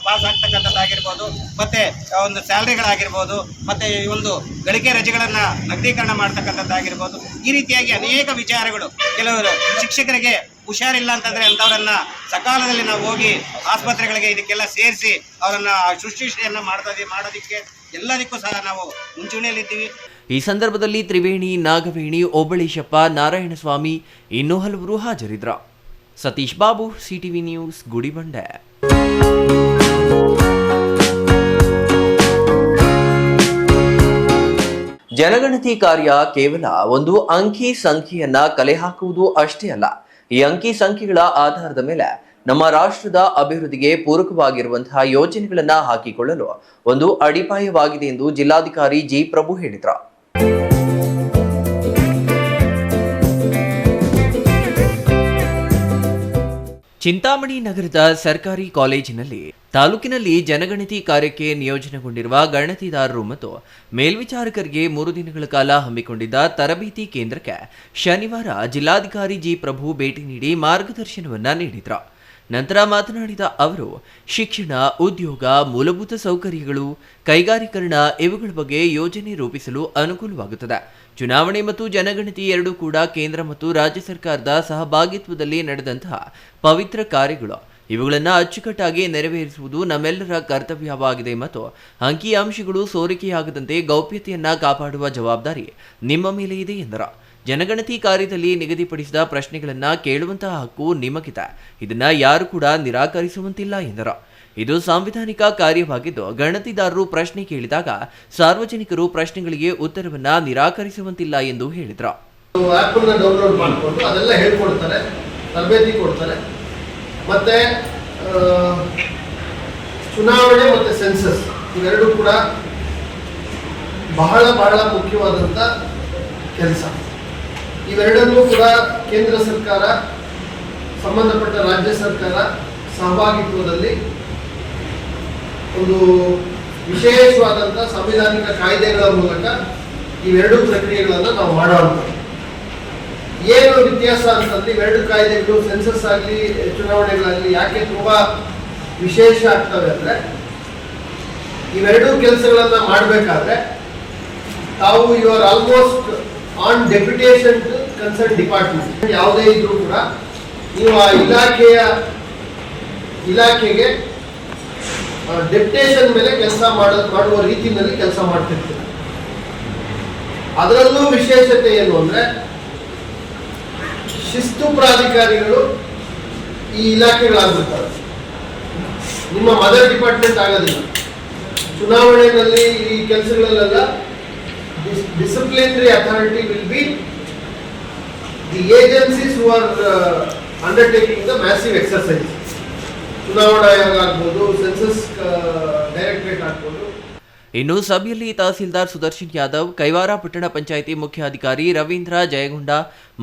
ಪಾಸ್ ಆಗ್ತಕ್ಕಂಥದ್ದಾಗಿರ್ಬೋದು, ಮತ್ತು ಒಂದು ಸ್ಯಾಲ್ರಿಗಳಾಗಿರ್ಬೋದು, ಮತ್ತು ಈ ಒಂದು ಗಳಿಕೆ ರಜೆಗಳನ್ನು ನಗದೀಕರಣ ಮಾಡ್ತಕ್ಕಂಥದ್ದಾಗಿರ್ಬೋದು, ಈ ರೀತಿಯಾಗಿ ಅನೇಕ ವಿಚಾರಗಳು. ಕೆಲವರು ಶಿಕ್ಷಕರಿಗೆ ಹುಷಾರಿಲ್ಲ ಅಂತಂದರೆ ಅಂಥವರನ್ನು ಸಕಾಲದಲ್ಲಿ ನಾವು ಹೋಗಿ ಆಸ್ಪತ್ರೆಗಳಿಗೆ ಇದಕ್ಕೆಲ್ಲ ಸೇರಿಸಿ ಅವರನ್ನು ಶುಶ್ರೂಷೆಯನ್ನು ಮಾಡೋದಕ್ಕೆ ಎಲ್ಲದಕ್ಕೂ ಸಹ ನಾವು ಮುಂಚೂಣಿಯಲ್ಲಿದ್ದೀವಿ. ಈ ಸಂದರ್ಭದಲ್ಲಿ ತ್ರಿವೇಣಿ, ನಾಗವೇಣಿ, ಓಬಳೇಶಪ್ಪ, ನಾರಾಯಣಸ್ವಾಮಿ ಇನ್ನೂ ಹಲವರು ಹಾಜರಿದ್ದರು. Satish Babu, CTV news, Gudibande. ಜನಗಣತಿ ಕಾರ್ಯ ಕೇವಲ ಒಂದು ಅಂಕಿ ಸಂಖ್ಯೆಯನ್ನ ಕಲೆ ಹಾಕುವುದು ಅಷ್ಟೇ ಅಲ್ಲ. ಈ ಅಂಕಿ ಸಂಖ್ಯೆಗಳ ಆಧಾರದ ಮೇಲೆ ನಮ್ಮ ರಾಷ್ಟ್ರದ ಅಭಿವೃದ್ಧಿಗೆ ಪೂರಕವಾಗಿರುವಂತಹ ಯೋಜನೆಗಳನ್ನ ಹಾಕಿಕೊಳ್ಳಲು ಒಂದು ಅಡಿಪಾಯವಾಗಿದೆ ಎಂದು ಜಿಲ್ಲಾಧಿಕಾರಿ ಜಿ ಪ್ರಭು ಹೇಳಿದರು. ಚಿಂತಾಮಣಿ ನಗರದ ಸರ್ಕಾರಿ ಕಾಲೇಜಿನಲ್ಲಿ ತಾಲೂಕಿನಲ್ಲಿ ಜನಗಣತಿ ಕಾರ್ಯಕ್ಕೆ ನಿಯೋಜನೆಗೊಂಡಿರುವ ಗಣತಿದಾರರು ಮತ್ತು ಮೇಲ್ವಿಚಾರಕರಿಗೆ 3 ದಿನಗಳ ಕಾಲ ಹಮ್ಮಿಕೊಂಡಿದ್ದ ತರಬೇತಿ ಕೇಂದ್ರಕ್ಕೆ ಶನಿವಾರ ಜಿಲ್ಲಾಧಿಕಾರಿ ಜಿ ಪ್ರಭು ಭೇಟಿ ನೀಡಿ ಮಾರ್ಗದರ್ಶನವನ್ನ ನೀಡಿದರು. ನಂತರ ಮಾತನಾಡಿದ ಅವರು ಶಿಕ್ಷಣ, ಉದ್ಯೋಗ, ಮೂಲಭೂತ ಸೌಕರ್ಯಗಳು, ಕೈಗಾರೀಕರಣ ಇವುಗಳ ಬಗ್ಗೆ ಯೋಜನೆ ರೂಪಿಸಲು ಅನುಕೂಲವಾಗುತ್ತದೆ. ಚುನಾವಣೆ ಮತ್ತು ಜನಗಣತಿ ಎರಡೂ ಕೂಡ ಕೇಂದ್ರ ಮತ್ತು ರಾಜ್ಯ ಸರ್ಕಾರದ ಸಹಭಾಗಿತ್ವದಲ್ಲಿ ನಡೆದಂತಹ ಪವಿತ್ರ ಕಾರ್ಯಗಳು. ಇವುಗಳನ್ನು ಅಚ್ಚುಕಟ್ಟಾಗಿ ನೆರವೇರಿಸುವುದು ನಮ್ಮೆಲ್ಲರ ಕರ್ತವ್ಯವಾಗಿದೆ ಮತ್ತು ಅಂಕಿಅಂಶಗಳು ಸೋರಿಕೆಯಾಗದಂತೆ ಗೌಪ್ಯತೆಯನ್ನ ಕಾಪಾಡುವ ಜವಾಬ್ದಾರಿ ನಿಮ್ಮ ಮೇಲೆ ಇದೆ ಎಂದರು. ಜನಗಣತಿ ಕಾರ್ಯದಲ್ಲಿ ನಿಗದಿಪಡಿಸಿದ ಪ್ರಶ್ನೆಗಳನ್ನು ಕೇಳುವಂತಹ ಹಕ್ಕು ನಿಮಗಿದೆ. ಇದನ್ನ ಯಾರು ಕೂಡ ನಿರಾಕರಿಸುವಂತಿಲ್ಲ ಎಂದರು. ಇದು ಸಾಂವಿಧಾನಿಕ ಕಾರ್ಯವಾಗಿದ್ದು, ಗಣತಿದಾರರು ಪ್ರಶ್ನೆ ಕೇಳಿದಾಗ ಸಾರ್ವಜನಿಕರು ಪ್ರಶ್ನೆಗಳಿಗೆ ಉತ್ತರವನ್ನ ನಿರಾಕರಿಸುವಂತಿಲ್ಲ ಎಂದು ಹೇಳಿದರು. ಡೌನ್ಲೋಡ್ ಮಾಡಿಕೊಂಡು ಅದೆಲ್ಲ ಹೇಳ್ಕೊಡ್ತಾರೆ, ತರಬೇತಿ ಕೊಡ್ತಾರೆ. ಮತ್ತೆ ಚುನಾವಣೆ ಮತ್ತು ಸೆನ್ಸಸ್ ಇವೆರಡೂ ಕೂಡ ಬಹಳ ಬಹಳ ಮುಖ್ಯವಾದಂಥ ಕೆಲಸ. ಇವೆರಡನ್ನೂ ಕೂಡ ಕೇಂದ್ರ ಸರ್ಕಾರ, ಸಂಬಂಧಪಟ್ಟ ರಾಜ್ಯ ಸರ್ಕಾರ ಸಹಭಾಗಿತ್ವದಲ್ಲಿ ಒಂದು ವಿಶೇಷವಾದಂಥ ಸಂವಿಧಾನಿಕ ಕಾಯ್ದೆಗಳ ಮೂಲಕ ಇವೆರಡೂ ಪ್ರಕ್ರಿಯೆಗಳನ್ನು ನಾವು ಮಾಡುವಂಥದ್ದು. ಏನು ವ್ಯತ್ಯಾಸ ಅಂತಂದ್ರೆ ಇವೆರಡು ಕಾಯ್ದೆಗಳು, ಸೆನ್ಸಸ್ ಆಗಲಿ ಚುನಾವಣೆಗಳಾಗಲಿ ಯಾಕೆ ತುಂಬಾ ವಿಶೇಷ ಆಗ್ತವೆ ಅಂದ್ರೆ, ಇವೆರಡೂ ಕೆಲಸಗಳನ್ನ ಮಾಡಬೇಕಾದ್ರೆ ತಾವು you are almost on deputation to concern department. ಯಾವುದೇ ಇದ್ರೂ ಕೂಡ ನೀವು ಆ ಇಲಾಖೆಗೆ ಡೆಪ್ಯುಟೇಷನ್ ಮೇಲೆ ಕೆಲಸ ಮಾಡುವ ರೀತಿಯಲ್ಲಿ ಕೆಲಸ ಮಾಡ್ತಿರ್ತೀವಿ. ಅದರಲ್ಲೂ ವಿಶೇಷತೆ ಏನು ಅಂದ್ರೆ, ಶಿಸ್ತು ಪ್ರಾಧಿಕಾರಿಗಳು ಈ ಇಲಾಖೆಗಳಾಗಿರ್ತಾರೆ. ನಿಮ್ಮ ಮದರ್ ಡಿಪಾರ್ಟ್ಮೆಂಟ್ ಆಗೋದಿಲ್ಲ. ಚುನಾವಣೆಯಲ್ಲಿ ಈ ಕೆಲಸಗಳಲ್ಲೆಲ್ಲ disciplinary authority will be the agencies who are undertaking the massive exercise. ಚುನಾವಣಾ ಆಯೋಗ ಆಗ್ಬೋದು, ಸೆನ್ಸಸ್ ಡೈರೆಕ್ಟರೇಟ್ ಆಗ್ಬೋದು. ಇನ್ನು ಸಭೆಯಲ್ಲಿ ತಹಸೀಲ್ದಾರ್ ಸುದರ್ಶನ್ ಯಾದವ್, ಕೈವಾರ ಪಟ್ಟಣ ಪಂಚಾಯಿತಿ ಮುಖ್ಯಾಧಿಕಾರಿ Ravindra Jayagonda,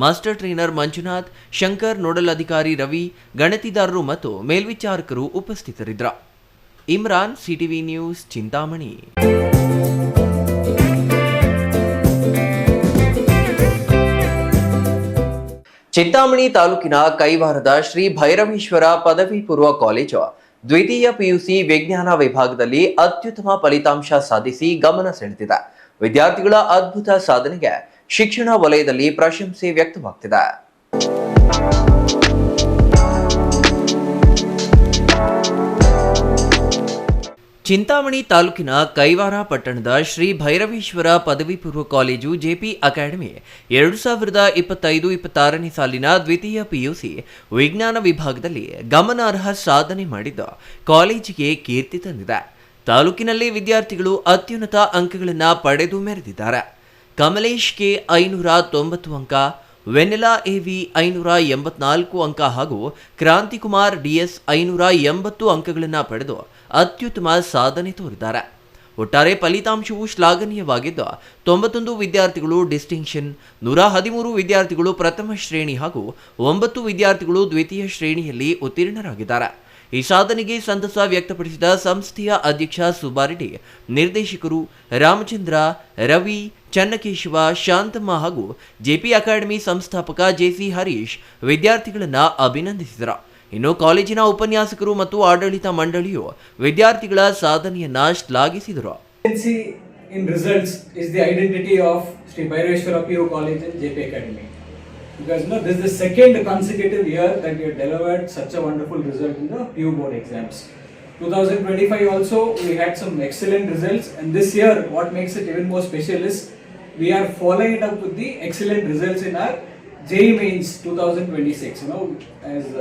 master trainer Manjunath, Shankar, nodal ಅಧಿಕಾರಿ ರವಿ, ಗಣತಿದಾರರು ಮತ್ತು ಮೇಲ್ವಿಚಾರಕರು ಉಪಸ್ಥಿತರಿದ್ದರು. Imran, CTV news, Chintamani. ಚಿಂತಾಮಣಿ ತಾಲೂಕಿನ ಕೈವಾರದ ಶ್ರೀ ಭೈರವೇಶ್ವರ ಪದವಿ ಪೂರ್ವ ಕಾಲೇಜು ದ್ವಿತೀಯ ಪಿಯುಸಿ ವಿಜ್ಞಾನ ವಿಭಾಗದಲ್ಲಿ ಅತ್ಯುತ್ತಮ ಫಲಿತಾಂಶ ಸಾಧಿಸಿ ಗಮನ ಸೆಳೆದಿದೆ. ವಿದ್ಯಾರ್ಥಿಗಳ ಅದ್ಭುತ ಸಾಧನೆಗೆ ಶಿಕ್ಷಣ ವಲಯದಲ್ಲಿ ಪ್ರಶಂಸೆ ವ್ಯಕ್ತವಾಗ್ತಿದೆ. ಚಿಂತಾಮಣಿ ತಾಲೂಕಿನ ಕೈವಾರ ಪಟ್ಟಣದ ಶ್ರೀ ಭೈರವೇಶ್ವರ ಪದವಿ ಪೂರ್ವ ಕಾಲೇಜು ಜೆಪಿ ಅಕಾಡೆಮಿ 2025-26ನೇ ಸಾಲಿನ ದ್ವಿತೀಯ ಪಿಯುಸಿ ವಿಜ್ಞಾನ ವಿಭಾಗದಲ್ಲಿ ಗಮನಾರ್ಹ ಸಾಧನೆ ಮಾಡಿದ್ದು ಕಾಲೇಜಿಗೆ ಕೀರ್ತಿ ತಂದಿದೆ. ತಾಲೂಕಿನಲ್ಲಿ ವಿದ್ಯಾರ್ಥಿಗಳು ಅತ್ಯುನ್ನತ ಅಂಕಗಳನ್ನು ಪಡೆದು ಮೆರೆದಿದ್ದಾರೆ. ಕಮಲೇಶ್ ಕೆ 590 ಅಂಕ, ವೆನೆಲಾ ಎವಿ 584 ಅಂಕ ಹಾಗೂ ಕ್ರಾಂತಿಕುಮಾರ್ ಡಿಎಸ್ 580 ಅಂಕಗಳನ್ನು ಪಡೆದು ಅತ್ಯುತ್ತಮ ಸಾಧನೆ ತೋರಿದ್ದಾರೆ. ಒಟ್ಟಾರೆ ಫಲಿತಾಂಶವು ಶ್ಲಾಘನೀಯವಾಗಿದ್ದು 91 ವಿದ್ಯಾರ್ಥಿಗಳು ಡಿಸ್ಟಿಂಕ್ಷನ್, 113 ವಿದ್ಯಾರ್ಥಿಗಳು ಪ್ರಥಮ ಶ್ರೇಣಿ ಹಾಗೂ 9 ವಿದ್ಯಾರ್ಥಿಗಳು ದ್ವಿತೀಯ ಶ್ರೇಣಿಯಲ್ಲಿ ಉತ್ತೀರ್ಣರಾಗಿದ್ದಾರೆ. ಈ ಸಾಧನೆಗೆ ಸಂತಸ ವ್ಯಕ್ತಪಡಿಸಿದ ಸಂಸ್ಥೆಯ ಅಧ್ಯಕ್ಷ ಸುಬ್ಬಾರೆಡ್ಡಿ, ನಿರ್ದೇಶಕರು ರಾಮಚಂದ್ರ, ರವಿ, ಚನ್ನಕೇಶವ, ಶಾಂತಮ್ಮ ಹಾಗೂ ಜೆಪಿ ಅಕಾಡೆಮಿ ಸಂಸ್ಥಾಪಕ ಜೆಸಿ ಹರೀಶ್ ವಿದ್ಯಾರ್ಥಿಗಳನ್ನು ಅಭಿನಂದಿಸಿದರು. ಇನ್ನು ಕಾಲೇಜಿನ ಉಪನ್ಯಾಸಕರು ಮತ್ತು ಆಡಳಿತ ಮಂಡಳಿಯು ವಿದ್ಯಾರ್ಥಿಗಳ ಸಾಧನೆಯನ್ನ ಶ್ಲಾಘಿಸಿದರು. In results is the identity of Sri Bhaireshwara PU College and JP Academy. Because this is the second consecutive year that we have delivered such a wonderful result in the PU board exams. 2025 also we had some excellent results, and this year what makes it even more special is we are following it up with the excellent results in our JEE Mains 2026.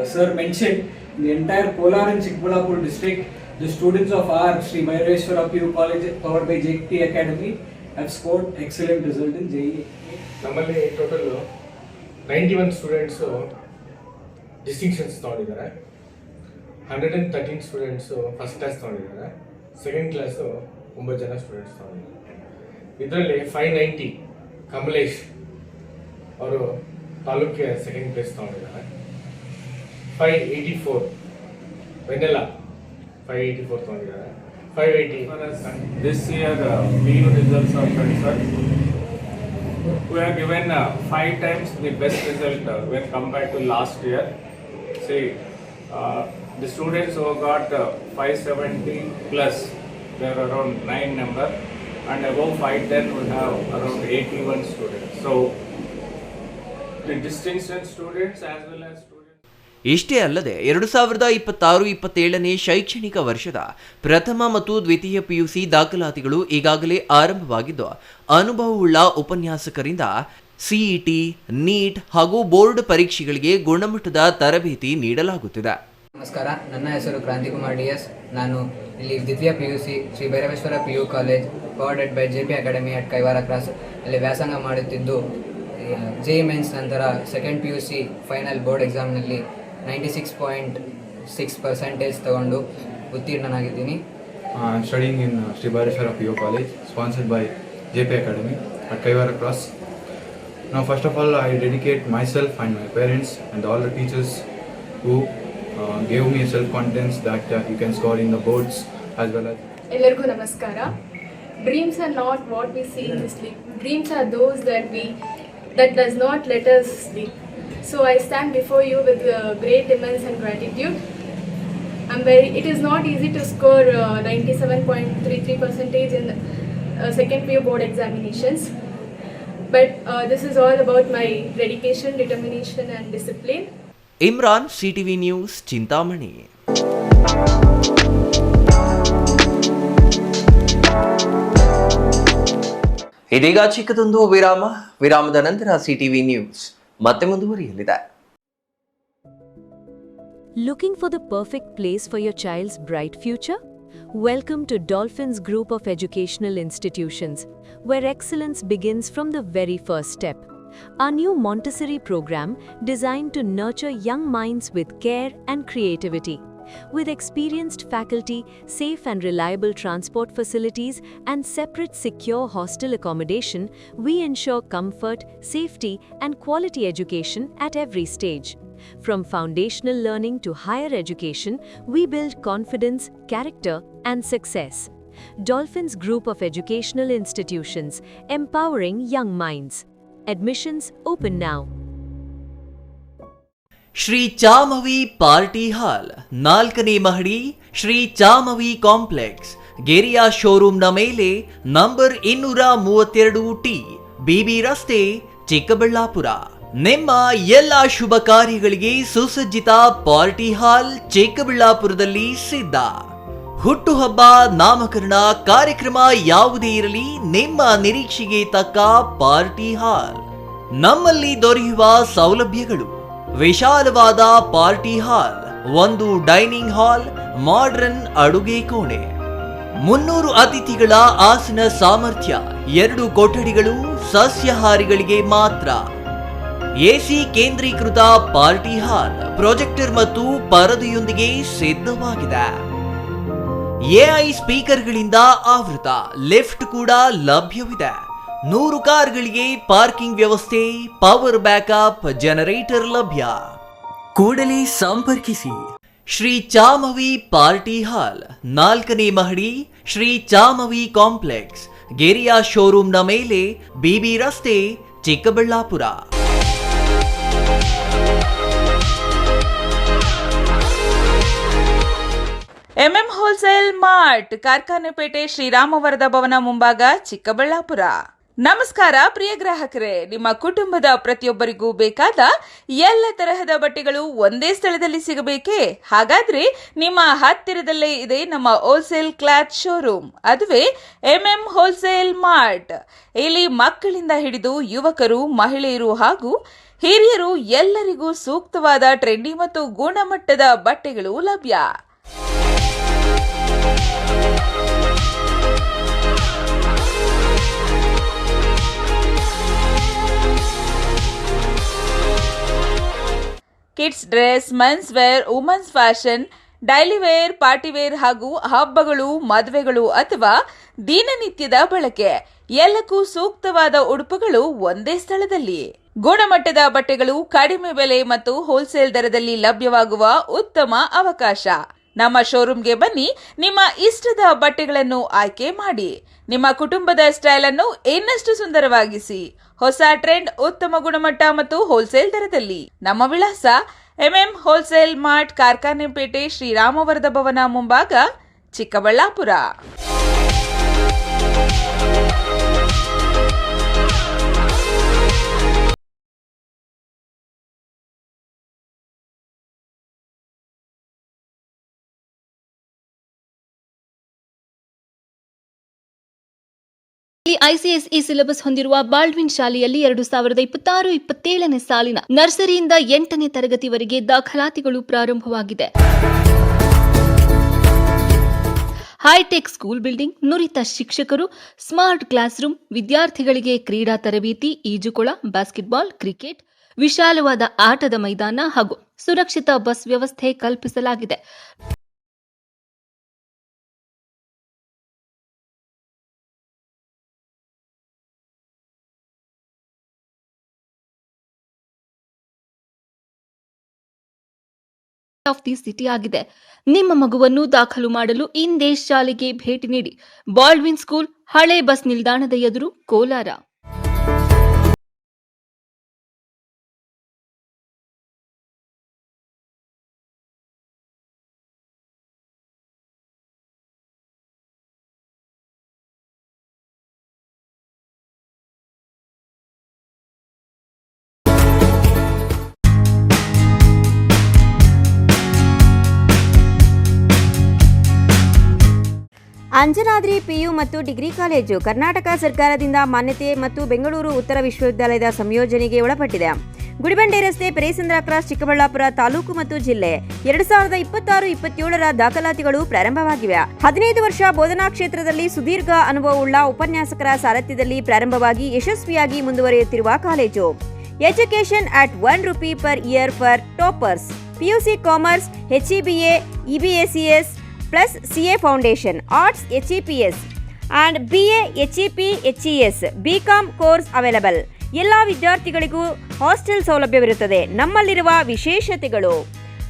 As sir mentioned, in the entire Kolar and Chikbalapur district, the students of our Sri Bhaireshwara PU College powered by JP Academy have scored excellent result in JEE. ನಮ್ಮಲ್ಲಿ total 91 students distinctions ತಗೊಂಡಿದ್ದಾರೆ. 113 students first class ತಗೊಂಡಿದ್ದಾರೆ. Second class 9 ಜನ students ತಗೊಂಡಿದ್ದಾರೆ. ಇದರಲ್ಲಿ 590 ಕಮಲೇಶ್ ಅವರು ತಾಲೂಕಿಗೆ second place ತಗೊಂಡಿದ್ದಾರೆ. 584 ವೆನೆಲಾ 584 ತಗೊಂಡಿದ್ದಾರೆ. 580 this year PU results are concerned. We have given 5 times the best result when compared to last year. See, The students who got 570 plus, they are around 9 number, and above 510 we have around 81 students. So the distinction students as well as students. ಇಷ್ಟೇ ಅಲ್ಲದೆ 2026-27ನೇ ಶೈಕ್ಷಣಿಕ ವರ್ಷದ ಪ್ರಥಮ ಮತ್ತು ದ್ವಿತೀಯ PUC ದಾಖಲಾತಿಗಳು ಈಗಾಗಲೇ ಆರಂಭವಾಗಿದ್ದು, ಅನುಭವವುಳ್ಳ ಉಪನ್ಯಾಸಕರಿಂದ CET, ನೀಟ್ ಹಾಗೂ ಬೋರ್ಡ್ ಪರೀಕ್ಷೆಗಳಿಗೆ ಗುಣಮಟ್ಟದ ತರಬೇತಿ ನೀಡಲಾಗುತ್ತಿದೆ. ನಮಸ್ಕಾರ, ನನ್ನ ಹೆಸರು ಕ್ರಾಂತಿಕುಮಾರ್ DS. ನಾನು ಇಲ್ಲಿ ದ್ವಿತೀಯ PUC Shri Bhairaveshwara PU college powered by JP academy at Kaivara cross ಅಲ್ಲಿ ವ್ಯಾಸಂಗ ಮಾಡುತ್ತಿದ್ದು, JEE ಮೇನ್ಸ್ ನಂತರ ಸೆಕೆಂಡ್ PUC ಫೈನಲ್ ಬೋರ್ಡ್ ಎಕ್ಸಾಮ್ನಲ್ಲಿ 96.6% ತಗೊಂಡು ಉತ್ತೀರ್ಣನಾಗಿದ್ದೀನಿ. Studying in Sri Bhaireshwara PU College, sponsored by JP Academy at Kaivara Cross. Now, first of all, I dedicate myself and my parents and all the teachers who gave me self-confidence that you can score in the boards as well as. ಎಲ್ಲರಿಗೂ ನಮಸ್ಕಾರ. Dreams are not what we see in the sleep. Dreams are those that does not let us sleep. So I stand before you with great immense and gratitude. It is not easy to score 97.33% in second PU board examinations. But this is all about my dedication, determination and discipline. Imran, CTV news, Chintamani. ಇದೀಗ ಚಿಕ್ಕದೊಂದು ವಿರಾಮದ ನಂತರ CTV news ಮತ್ತೆ ಮುಂದುವರಿಯಲಿದೆ. Looking for the perfect place for your child's bright future? Welcome to Dolphins Group of Educational Institutions, where excellence begins from the very first step. Our new Montessori program designed to nurture young minds with care and creativity. With experienced faculty, safe and reliable transport facilities, and separate secure hostel accommodation, we ensure comfort, safety, and quality education at every stage. From foundational learning to higher education, we build confidence, character, and success. Dolphins Group of Educational Institutions, empowering young minds. Admissions open now. Shri Chamavi party hall, 4ನೇ ಮಹಡಿ, Shri ಚಾಮವಿ complex, ಗೆರಿಯಾ ಶೋರೂಮ್ನ ಮೇಲೆ, number 232T, BB ರಸ್ತೆ, ಚಿಕ್ಕಬಳ್ಳಾಪುರ. ನಿಮ್ಮ ಎಲ್ಲ ಶುಭ ಕಾರ್ಯಗಳಿಗೆ ಸುಸಜ್ಜಿತ party hall ಚಿಕ್ಕಬಳ್ಳಾಪುರದಲ್ಲಿ ಸಿದ್ಧ. ಹುಟ್ಟುಹಬ್ಬ, ನಾಮಕರಣ, ಕಾರ್ಯಕ್ರಮ ಯಾವುದೇ ಇರಲಿ, ನಿಮ್ಮ ನಿರೀಕ್ಷೆಗೆ ತಕ್ಕ ಪಾರ್ಟಿ ಹಾಲ್. ನಮ್ಮಲ್ಲಿ ದೊರೆಯುವ ಸೌಲಭ್ಯಗಳು: ವಿಶಾಲವಾದ party hall, 1 dining hall, modern ಅಡುಗೆ ಕೋಣೆ, 300 ಅತಿಥಿಗಳ ಆಸನ ಸಾಮರ್ಥ್ಯ, 2 ಕೊಠಡಿಗಳು ಸಸ್ಯಾಹಾರಿಗಳಿಗೆ ಮಾತ್ರ. AC ಕೇಂದ್ರೀಕೃತ ಪಾರ್ಟಿ ಹಾಲ್, ಪ್ರೊಜೆಕ್ಟರ್ ಮತ್ತು ಪರದೆಯೊಂದಿಗೆ ಸಿದ್ಧವಾಗಿದೆ. AI ಸ್ಪೀಕರ್ಗಳಿಂದ ಆವೃತ, ಲಿಫ್ಟ್ ಕೂಡ ಲಭ್ಯವಿದೆ. 100 ಕಾರ್ಗಳಿಗೆ ಪಾರ್ಕಿಂಗ್ ವ್ಯವಸ್ಥೆ, ಪವರ್ ಬ್ಯಾಕಪ್, ಜನರೇಟರ್ ಲಭ್ಯ. ಕೂಡಲೇ ಸಂಪರ್ಕಿಸಿ. ಶ್ರೀ ಚಾಮವಿ ಪಾರ್ಟಿ ಹಾಲ್, 4ನೇ ಮಹಡಿ, ಶ್ರೀ ಚಾಮವಿ ಕಾಂಪ್ಲೆಕ್ಸ್, ಗೆರಿಯಾ ಶೋರೂಮ್ನ ಮೇಲೆ, BB ರಸ್ತೆ, ಚಿಕ್ಕಬಳ್ಳಾಪುರ. MM ಹೋಲ್ಸೇಲ್ ಮಾರ್ಟ್, ಕಾರ್ಖಾನೆಪೇಟೆ, ಶ್ರೀರಾಮವರದ ಭವನ ಮುಂಭಾಗ, ಚಿಕ್ಕಬಳ್ಳಾಪುರ. ನಮಸ್ಕಾರ ಪ್ರಿಯ ಗ್ರಾಹಕರೇ, ನಿಮ್ಮ ಕುಟುಂಬದ ಪ್ರತಿಯೊಬ್ಬರಿಗೂ ಬೇಕಾದ ಎಲ್ಲ ತರಹದ ಬಟ್ಟೆಗಳು ಒಂದೇ ಸ್ಥಳದಲ್ಲಿ ಸಿಗಬೇಕೇ? ಹಾಗಾದ್ರೆ ನಿಮ್ಮ ಹತ್ತಿರದಲ್ಲೇ ಇದೆ ನಮ್ಮ ಹೋಲ್ಸೇಲ್ ಕ್ಲಾತ್ ಶೋರೂಮ್, ಅದುವೇ MM ಹೋಲ್ಸೇಲ್ ಮಾರ್ಟ್. ಇಲ್ಲಿ ಮಕ್ಕಳಿಂದ ಹಿಡಿದು ಯುವಕರು, ಮಹಿಳೆಯರು ಹಾಗೂ ಹಿರಿಯರು ಎಲ್ಲರಿಗೂ ಸೂಕ್ತವಾದ ಟ್ರೆಂಡಿ ಮತ್ತು ಗುಣಮಟ್ಟದ ಬಟ್ಟೆಗಳು ಲಭ್ಯ. Kids dress, men's wear, women's fashion, daily wear, party wear ಹಾಗೂ ಹಬ್ಬಗಳು, ಮದುವೆಗಳು ಅಥವಾ ದಿನನಿತ್ಯದ ಬಳಕೆ ಎಲ್ಲಕ್ಕೂ ಸೂಕ್ತವಾದ ಉಡುಪುಗಳು ಒಂದೇ ಸ್ಥಳದಲ್ಲಿ. ಗುಣಮಟ್ಟದ ಬಟ್ಟೆಗಳು ಕಡಿಮೆ ಬೆಲೆ ಮತ್ತು ಹೋಲ್ಸೇಲ್ ದರದಲ್ಲಿ ಲಭ್ಯವಾಗುವ ಉತ್ತಮ ಅವಕಾಶ. ನಮ್ಮ ಶೋರೂಮ್ಗೆ ಬನ್ನಿ, ನಿಮ್ಮ ಇಷ್ಟದ ಬಟ್ಟೆಗಳನ್ನು ಆಯ್ಕೆ ಮಾಡಿ, ನಿಮ್ಮ ಕುಟುಂಬದ ಸ್ಟೈಲ್ ಅನ್ನು ಇನ್ನಷ್ಟು ಸುಂದರವಾಗಿಸಿ. ಹೊಸ ಟ್ರೆಂಡ್, ಉತ್ತಮ ಗುಣಮಟ್ಟ ಮತ್ತು ಹೋಲ್ಸೇಲ್ ದರದಲ್ಲಿ. ನಮ್ಮ ವಿಳಾಸ ಎಂಎಂ ಹೋಲ್ಸೇಲ್ ಮಾರ್ಟ್, ಕಾರ್ಖಾನೆಪೇಟೆ, ಶ್ರೀರಾಮವರದ ಭವನ ಮುಂಭಾಗ, ಚಿಕ್ಕಬಳ್ಳಾಪುರ. ಐಸಿಎಸ್ಇ ಸಿಲೆಬಸ್ ಹೊಂದಿರುವ ಬಾಲ್ಡ್ವಿನ್ ಶಾಲೆಯಲ್ಲಿ 2026-27ನೇ ಸಾಲಿನ ನರ್ಸರಿಯಿಂದ 8ನೇ ತರಗತಿವರೆಗೆ ದಾಖಲಾತಿಗಳು ಪ್ರಾರಂಭವಾಗಿದೆ. ಹೈಟೆಕ್ ಸ್ಕೂಲ್ ಬಿಲ್ಡಿಂಗ್, ನುರಿತ ಶಿಕ್ಷಕರು, ಸ್ಮಾರ್ಟ್ ಕ್ಲಾಸ್ ರೂಮ್, ವಿದ್ಯಾರ್ಥಿಗಳಿಗೆ ಕ್ರೀಡಾ ತರಬೇತಿ, ಈಜುಕೊಳ, ಬಾಸ್ಕೆಟ್ಬಾಲ್, ಕ್ರಿಕೆಟ್, ವಿಶಾಲವಾದ ಆಟದ ಮೈದಾನ ಹಾಗೂ ಸುರಕ್ಷಿತ ಬಸ್ ವ್ಯವಸ್ಥೆ ಕಲ್ಪಿಸಲಾಗಿದೆ. ಆಫ್ ದಿ ಸಿಟಿ ಆಗಿದೆ. ನಿಮ್ಮ ಮಗುವನ್ನು ದಾಖಲು ಮಾಡಲು ಇಂದೇ ಶಾಲೆಗೆ ಭೇಟಿ ನೀಡಿ. ಬಾಲ್ಡ್ವಿನ್ ಸ್ಕೂಲ್, ಹಳೆ ಬಸ್ ನಿಲ್ದಾಣದ ಎದುರು, ಕೋಲಾರ. ಅಂಜನಾದ್ರಿ ಪಿಯು ಮತ್ತು ಡಿಗ್ರಿ ಕಾಲೇಜು ಕರ್ನಾಟಕ ಸರ್ಕಾರದಿಂದ ಮಾನ್ಯತೆ ಮತ್ತು ಬೆಂಗಳೂರು ಉತ್ತರ ವಿಶ್ವವಿದ್ಯಾಲಯದ ಸಂಯೋಜನೆಗೆ ಒಳಪಟ್ಟಿದೆ. ಗುಡಿಬಂಡೆ ರಸ್ತೆ, ಪೆರೇಸಂದ್ರ ಕ್ರಾಸ್, ಚಿಕ್ಕಬಳ್ಳಾಪುರ ತಾಲೂಕು ಮತ್ತು ಜಿಲ್ಲೆ. 2026-27ರ ದಾಖಲಾತಿಗಳು ಪ್ರಾರಂಭವಾಗಿವೆ. 15 ವರ್ಷ ಬೋಧನಾ ಕ್ಷೇತ್ರದಲ್ಲಿ ಸುದೀರ್ಘ ಅನುಭವವುಳ್ಳ ಉಪನ್ಯಾಸಕರ ಸಾರಥ್ಯದಲ್ಲಿ ಪ್ರಾರಂಭವಾಗಿ ಯಶಸ್ವಿಯಾಗಿ ಮುಂದುವರಿಯುತ್ತಿರುವ ಕಾಲೇಜು. Education at ₹1 per year for toppers. PUC Commerce, HEBA, EBACS plus CA Foundation, Arts HEPS and BA HEP HES, BCom course available. ಎಲ್ಲ ವಿದ್ಯಾರ್ಥಿಗಳಿಗೂ ಹಾಸ್ಟೆಲ್ ಸೌಲಭ್ಯವಿರುತ್ತದೆ. ನಮ್ಮಲ್ಲಿರುವ ವಿಶೇಷತೆಗಳು: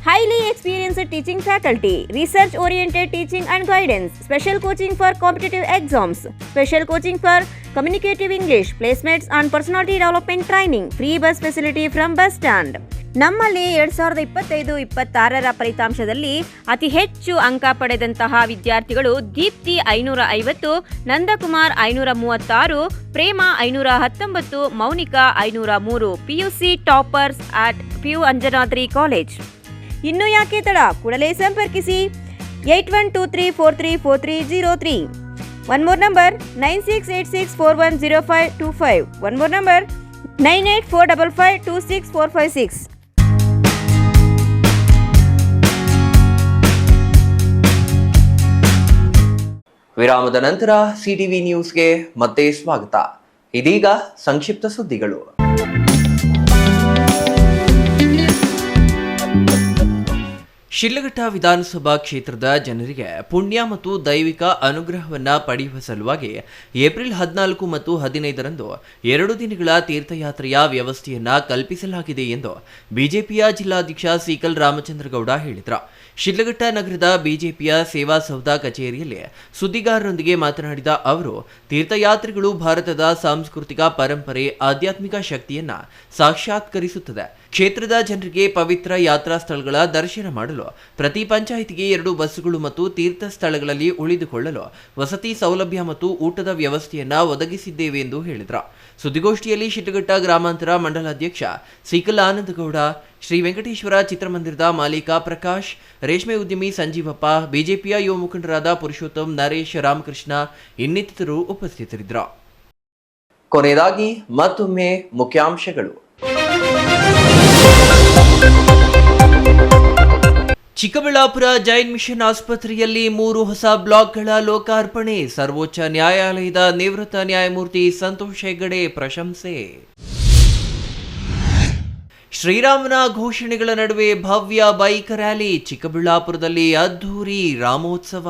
highly experienced teaching faculty, research oriented teaching and guidance, special coaching for competitive exams, special coaching for communicative English, placements and personality development training, free bus facility from bus stand. ನಮ್ಮಲ್ಲಿ 2025-26ರ ಫಲಿತಾಂಶದಲ್ಲಿ ಅತಿ ಹೆಚ್ಚು ಅಂಕ ಪಡೆದಂತಹ ವಿದ್ಯಾರ್ಥಿಗಳು: ದೀಪ್ತಿ 550, ನಂದಕುಮಾರ್ 536, ಪ್ರೇಮ 519, Mounika 503. PUC toppers at PU Anjanadri college. ಇನ್ನು ಯಾಕೆ ತಡ, ಕೂಡಲೇ ಸಂಪರ್ಕಿಸಿ 8123434303. One more number 9686410525. One more number 9845526456. ವಿರಾಮದ ನಂತರ ಸಿಟಿವಿ ನ್ಯೂಸ್ಗೆ ಮತ್ತೆ ಸ್ವಾಗತ. ಇದೀಗ ಸಂಕ್ಷಿಪ್ತ ಸುದ್ದಿಗಳು. ಶಿಡ್ಲಘಟ್ಟ ವಿಧಾನಸಭಾ ಕ್ಷೇತ್ರದ ಜನರಿಗೆ ಪುಣ್ಯ ಮತ್ತು ದೈವಿಕ ಅನುಗ್ರಹವನ್ನ ಪಡೆಯುವ ಸಲುವಾಗಿ ಏಪ್ರಿಲ್ 14 ಮತ್ತು 15ರಂದು 2 ದಿನಗಳ ತೀರ್ಥಯಾತ್ರೆಯ ವ್ಯವಸ್ಥೆಯನ್ನ ಕಲ್ಪಿಸಲಾಗಿದೆ ಎಂದು ಬಿಜೆಪಿಯ ಜಿಲ್ಲಾಧ್ಯಕ್ಷ ಸಿಕಲ್ ರಾಮಚಂದ್ರಗೌಡ ಹೇಳಿದರು. ಶಿಡ್ಲಘಟ್ಟ ನಗರದ ಬಿಜೆಪಿಯ ಸೇವಾ ಸೌಧ ಕಚೇರಿಯಲ್ಲಿ ಸುದ್ದಿಗಾರರೊಂದಿಗೆ ಮಾತನಾಡಿದ ಅವರು, ತೀರ್ಥಯಾತ್ರೆಗಳು ಭಾರತದ ಸಾಂಸ್ಕೃತಿಕ ಪರಂಪರೆ, ಆಧ್ಯಾತ್ಮಿಕ ಶಕ್ತಿಯನ್ನ ಸಾಕ್ಷಾತ್ಕರಿಸುತ್ತದೆ. ಕ್ಷೇತ್ರದ ಜನರಿಗೆ ಪವಿತ್ರ ಯಾತ್ರಾ ಸ್ಥಳಗಳ ದರ್ಶನ ಮಾಡಲು ಪ್ರತಿ ಪಂಚಾಯಿತಿಗೆ 2 ಬಸ್ಸುಗಳು ಮತ್ತು ತೀರ್ಥ ಸ್ಥಳಗಳಲ್ಲಿ ಉಳಿದುಕೊಳ್ಳಲು ವಸತಿ ಸೌಲಭ್ಯ ಮತ್ತು ಊಟದ ವ್ಯವಸ್ಥೆಯನ್ನ ಒದಗಿಸಿದ್ದೇವೆ ಎಂದು ಹೇಳಿದರು. ಸುದ್ದಿಗೋಷ್ಠಿಯಲ್ಲಿ ಶಿಡ್ಲಘಟ್ಟ ಗ್ರಾಮಾಂತರ ಮಂಡಲಾಧ್ಯಕ್ಷ ಸಿಕಲ್ ಆನಂದಗೌಡ, ಶ್ರೀ ವೆಂಕಟೇಶ್ವರ ಚಿತ್ರಮಂದಿರದ ಮಾಲೀಕ ಪ್ರಕಾಶ್, ರೇಷ್ಮೆ ಉದ್ಯಮಿ ಸಂಜೀವಪ್ಪ, ಬಿಜೆಪಿಯ ಯುವ ಮುಖಂಡರಾದ ಪುರುಷೋತ್ತಮ್, ನರೇಶ್, ರಾಮಕೃಷ್ಣ ಇನ್ನಿತರರು ಉಪಸ್ಥಿತರಿದ್ದರು. ಕೊನೆಯದಾಗಿ ಮತ್ತೊಮ್ಮೆ ಮುಖ್ಯಾಂಶಗಳು. ಚಿಕ್ಕಬಳ್ಳಾಪುರ ಜೈನ್ ಮಿಷನ್ ಆಸ್ಪತ್ರೆಯಲ್ಲಿ 3 ಹೊಸ ಬ್ಲಾಕ್ಗಳ ಲೋಕಾರ್ಪಣೆ. ಸರ್ವೋಚ್ಚ ನ್ಯಾಯಾಲಯದ ನಿವೃತ್ತ ನ್ಯಾಯಮೂರ್ತಿ ಸಂತೋಷ್ ಹೆಗಡೆ ಪ್ರಶಂಸೆ. ಶ್ರೀರಾಮನ ಘೋಷಣೆಗಳ ನಡುವೆ ಭವ್ಯ ಬೈಕ್ ರ್ಯಾಲಿ. ಚಿಕ್ಕಬಳ್ಳಾಪುರದಲ್ಲಿ ಅದ್ಧೂರಿ ರಾಮೋತ್ಸವ.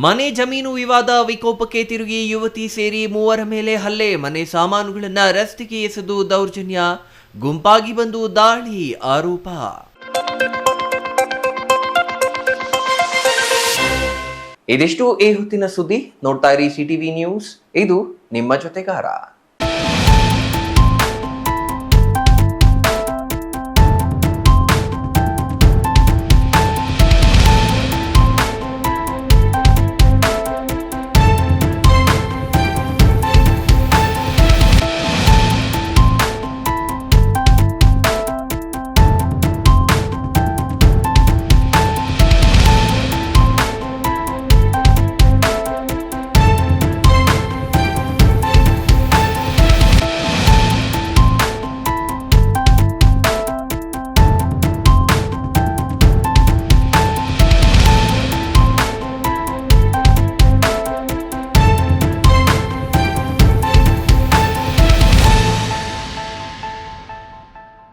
ಮನೆ ಜಮೀನು ವಿವಾದ ವಿಕೋಪಕ್ಕೆ ತಿರುಗಿ ಯುವತಿ ಸೇರಿ 3 ಮೇಲೆ ಹಲ್ಲೆ. ಮನೆ ಸಾಮಾನುಗಳನ್ನು ರಸ್ತೆಗೆ ಎಸೆದು ದೌರ್ಜನ್ಯ, ಗುಂಪಾಗಿ ಬಂದು ದಾಳಿ ಆರೋಪ. ಇದಿಷ್ಟು ಈ ಹೊತ್ತಿನ ಸುದ್ದಿ. ನೋಡ್ತಾ ಇರಿ ಸಿಟಿವಿ ನ್ಯೂಸ್, ಇದು ನಿಮ್ಮ ಜೊತೆಗಾರ.